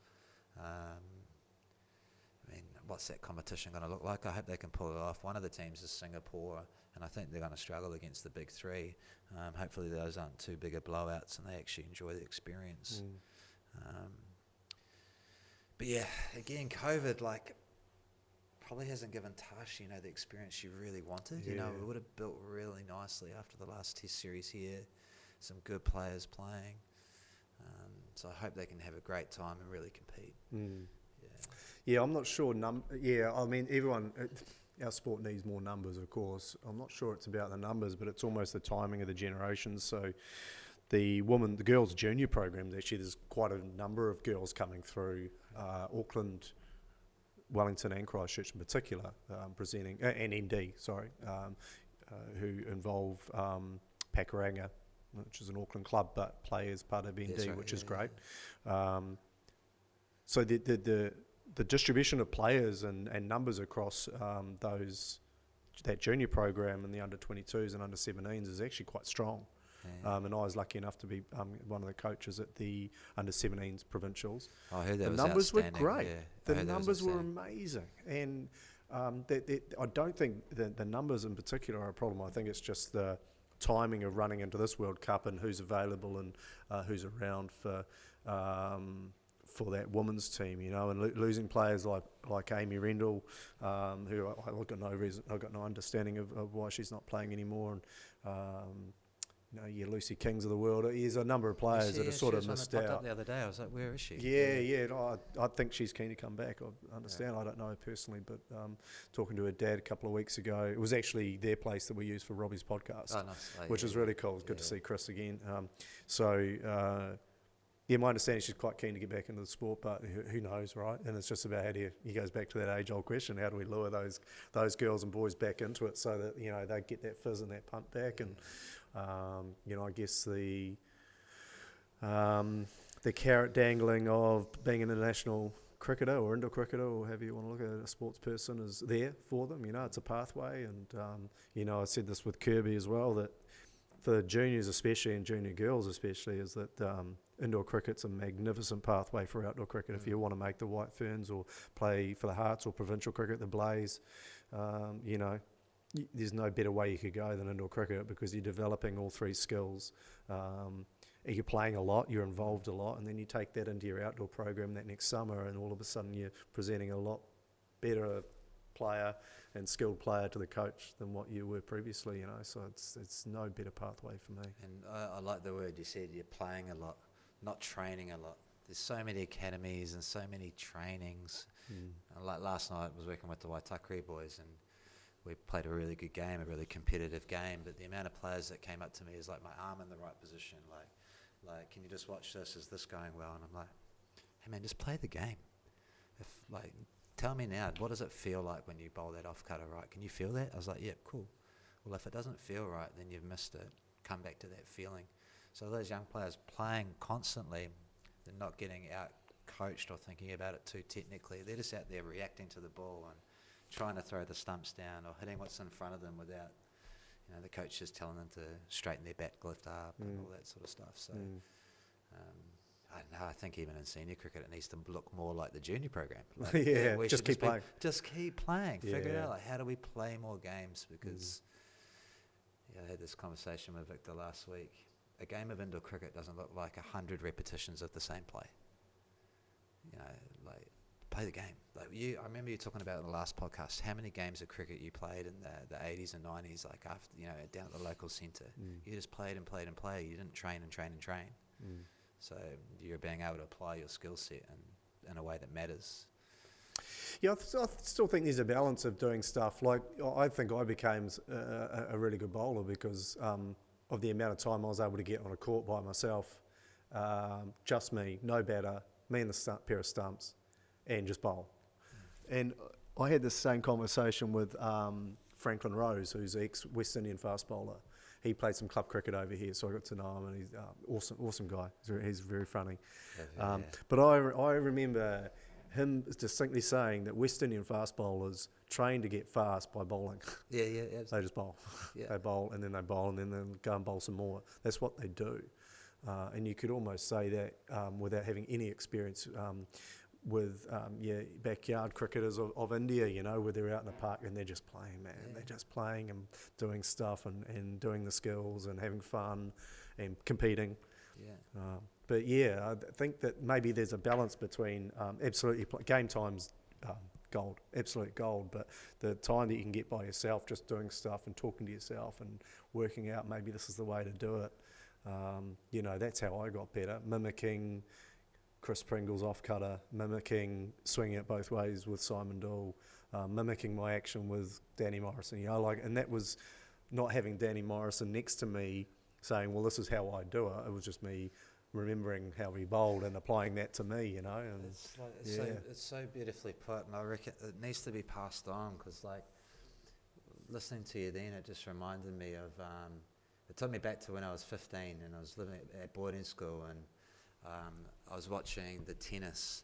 What's that competition going to look like? I hope they can pull it off. One of the teams is Singapore, and I think they're going to struggle against the big 3. Hopefully those aren't too big of blowouts and they actually enjoy the experience. But yeah, again, COVID, like, probably hasn't given Tash, the experience she really wanted. Yeah. We would have built really nicely after the last Test series here. Some good players playing. So I hope they can have a great time and really compete. Yeah, I'm not sure. I mean, our sport needs more numbers, of course. I'm not sure it's about the numbers, but it's almost the timing of the generations. So the girls' junior programs, actually, there's quite a number of girls coming through Auckland, Wellington and Christchurch in particular, presenting, and ND, who involve Pakuranga, which is an Auckland club, but play as part of ND, which is great. So the distribution of players and numbers across that junior program and the under-22s and under-17s is actually quite strong. And I was lucky enough to be one of the coaches at the under-17s provincials. I heard that the was numbers were outstanding. great. Yeah, The numbers were amazing. And I don't think the numbers in particular are a problem. I think it's just the timing of running into this World Cup and who's available and who's around for that women's team, and losing players like Amy Rendell, who I've got no understanding of why she's not playing anymore, and Lucy Kings of the world. There's a number of players that are sort of missed out. Up the other day, I was like, where is she? Yeah. I think she's keen to come back. I understand. I don't know her personally, but talking to her dad a couple of weeks ago, it was actually their place that we used for Robbie's podcast, which is really cool. It's good to see Chris again. My understanding she's quite keen to get back into the sport, but who knows, right? And it's just about he goes back to that age-old question: how do we lure those girls and boys back into it so that they get that fizz and that pump back? And I guess the carrot dangling of being an international cricketer or indoor cricketer or however you want to look at it, a sports person is there for them. It's a pathway, and I said this with Kirby as well, that for juniors especially and junior girls especially, is that indoor cricket's a magnificent pathway for outdoor cricket. If you want to make the White Ferns or play for the Hearts or provincial cricket, the Blaze, there's no better way you could go than indoor cricket, because you're developing all three skills. You're playing a lot, you're involved a lot, and then you take that into your outdoor program that next summer, and all of a sudden you're presenting a lot better player and skilled player to the coach than what you were previously. So it's no better pathway for me. And I like the word you said, you're playing a lot, not training a lot. There's so many academies and so many trainings. Like last night I was working with the Waitakere boys, and we played a really good game, a really competitive game, but the amount of players that came up to me is like, my arm in the right position, like can you just watch this, is this going well? And I'm like, hey man, just play the game. Tell me now, what does it feel like when you bowl that off cutter right? Can you feel that? I was like, yeah, cool. Well, if it doesn't feel right, then you've missed it. Come back to that feeling. So those young players playing constantly, they're not getting out coached or thinking about it too technically. They're just out there reacting to the ball and trying to throw the stumps down or hitting what's in front of them without, the coach just telling them to straighten their back lift up and all that sort of stuff. So I don't know, I think even in senior cricket it needs to look more like the junior program. Just keep playing. Just keep playing. Figure it out, how do we play more games? Because I had this conversation with Victor last week. A game of indoor cricket doesn't look like 100 repetitions of the same play. Play the game. I remember you talking about in the last podcast how many games of cricket you played in the 80s and 90s, like after down at the local centre. You just played and played and played. You didn't train and train and train. So you're being able to apply your skill set in a way that matters. Yeah, I still think there's a balance of doing stuff. Like, I think I became a really good bowler because of the amount of time I was able to get on a court by myself. Just me, no batter, me and the pair of stumps, and just bowl. And I had the same conversation with Franklin Rose, who's an ex-West Indian fast bowler. He played some club cricket over here, so I got to know him, and he's awesome guy. He's very funny. But I remember him distinctly saying that West Indian fast bowlers train to get fast by bowling. Yeah. They just bowl. Yeah. They bowl, and then they bowl, and then they'll go and bowl some more. That's what they do. And you could almost say that without having any experience with backyard cricketers of India, where they're out in the park and they're just playing, man. They're just playing and doing stuff and doing the skills and having fun and competing. But yeah, I think that maybe there's a balance between absolutely game time's gold, absolute gold, but the time that you can get by yourself, just doing stuff and talking to yourself and working out maybe this is the way to do it. You know, that's how I got better, mimicking Chris Pringle's off-cutter, mimicking swinging it both ways with Simon Dool, mimicking my action with Danny Morrison. You know, like, and that was not having Danny Morrison next to me saying, well, this is how I do it. It was just me remembering how he bowled and applying that to me, you know. And it's so beautifully put, and I reckon it needs to be passed on, because like listening to you then, it just reminded me of it took me back to when I was 15 and I was living at boarding school, and I was watching the tennis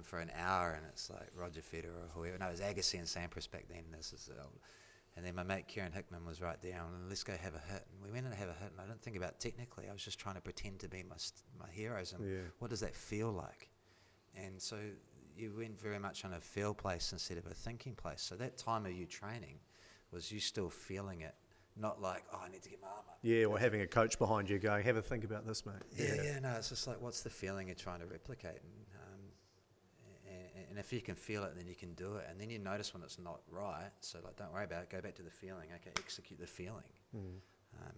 for an hour, and it's like Roger Federer or whoever. No, it was Agassi and Sampras back then. This is old. And then my mate Kieran Hickman was right there, and let's go have a hit. And we went in to have a hit, and I didn't think about technically. I was just trying to pretend to be my heroes, and what does that feel like? And so you went very much on a feel place instead of a thinking place. So that time of you training was you still feeling it, not like, oh, I need to get my arm up. Yeah, or having a coach behind you going, have a think about this, mate. Yeah, no, it's just like, what's the feeling you're trying to replicate? And if you can feel it, then you can do it. And then you notice when it's not right. So like, don't worry about it. Go back to the feeling. Okay, execute the feeling.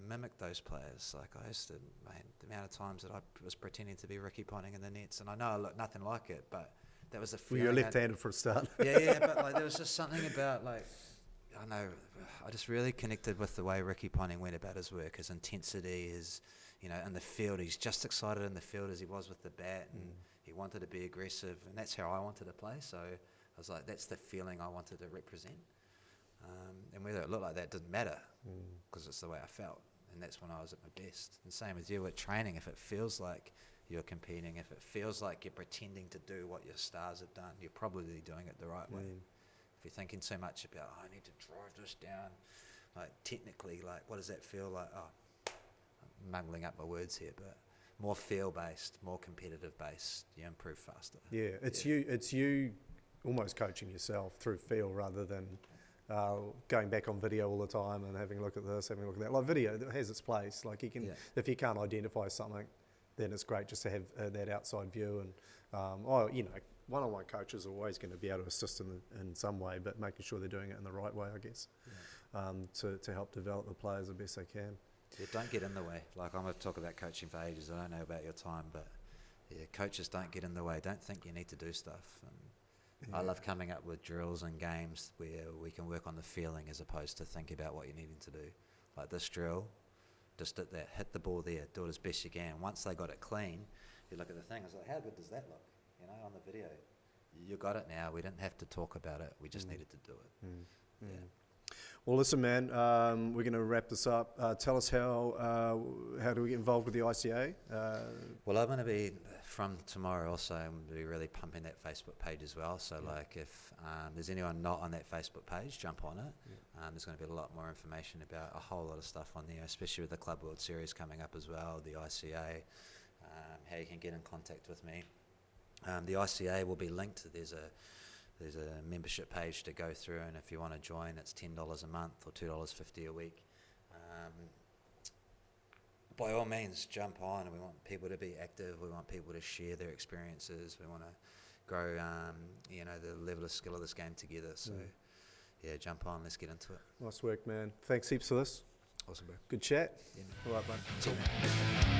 Mimic those players. Like I used to, man, the amount of times that I was pretending to be Ricky Ponting in the nets, and I know I look nothing like it, but that was the feeling. Well, you're left-handed for a start. Yeah, but like there was just something about like, I know, I just really connected with the way Ricky Ponting went about his work, his intensity, his, you know, in the field. He's just excited in the field as he was with the bat, and he wanted to be aggressive, and that's how I wanted to play. So I was like, that's the feeling I wanted to represent. And whether it looked like that didn't matter, because it's the way I felt, and that's when I was at my best. And same with you with training. If it feels like you're competing, if it feels like you're pretending to do what your stars have done, you're probably doing it the right way. If you're thinking so much about, oh, I need to drive this down, like technically, like what does that feel like? Oh, I'm mumbling up my words here, but more feel-based, more competitive-based, you improve faster. Yeah, it's you almost coaching yourself through feel rather than going back on video all the time and having a look at this, having a look at that. Like video has its place. Like you can, if you can't identify something, then it's great just to have that outside view. And you know, one-on-one coaches are always going to be able to assist in some way, but making sure they're doing it in the right way, I guess, to help develop the players the best they can. Yeah, don't get in the way. Like I'm going to talk about coaching for ages. I don't know about your time, but yeah, coaches don't get in the way. Don't think you need to do stuff. And I love coming up with drills and games where we can work on the feeling as opposed to think about what you're needing to do. Like this drill, just did that, hit the ball there, do it as best you can. Once they got it clean, you look at the thing, it's like, how good does that look? You know, on the video. You got it now. We didn't have to talk about it. We just needed to do it. Yeah. Well, listen, man, we're going to wrap this up. Tell us how do we get involved with the ICA? Well, I'm going to be, from tomorrow also, I'm going to be really pumping that Facebook page as well. So, like, if there's anyone not on that Facebook page, jump on it. There's going to be a lot more information about a whole lot of stuff on there, especially with the Club World Series coming up as well, the ICA, how you can get in contact with me. The ICA will be linked. There's a membership page to go through, and if you want to join, it's $10 a month or $2.50 a week. By all means, jump on. We want people to be active. We want people to share their experiences. We want to grow, you know, the level of skill of this game together. So, yeah, jump on. Let's get into it. Nice work, man. Thanks heaps for this. Awesome, bro. Good chat. Yeah, all right, bud. Cheers, man.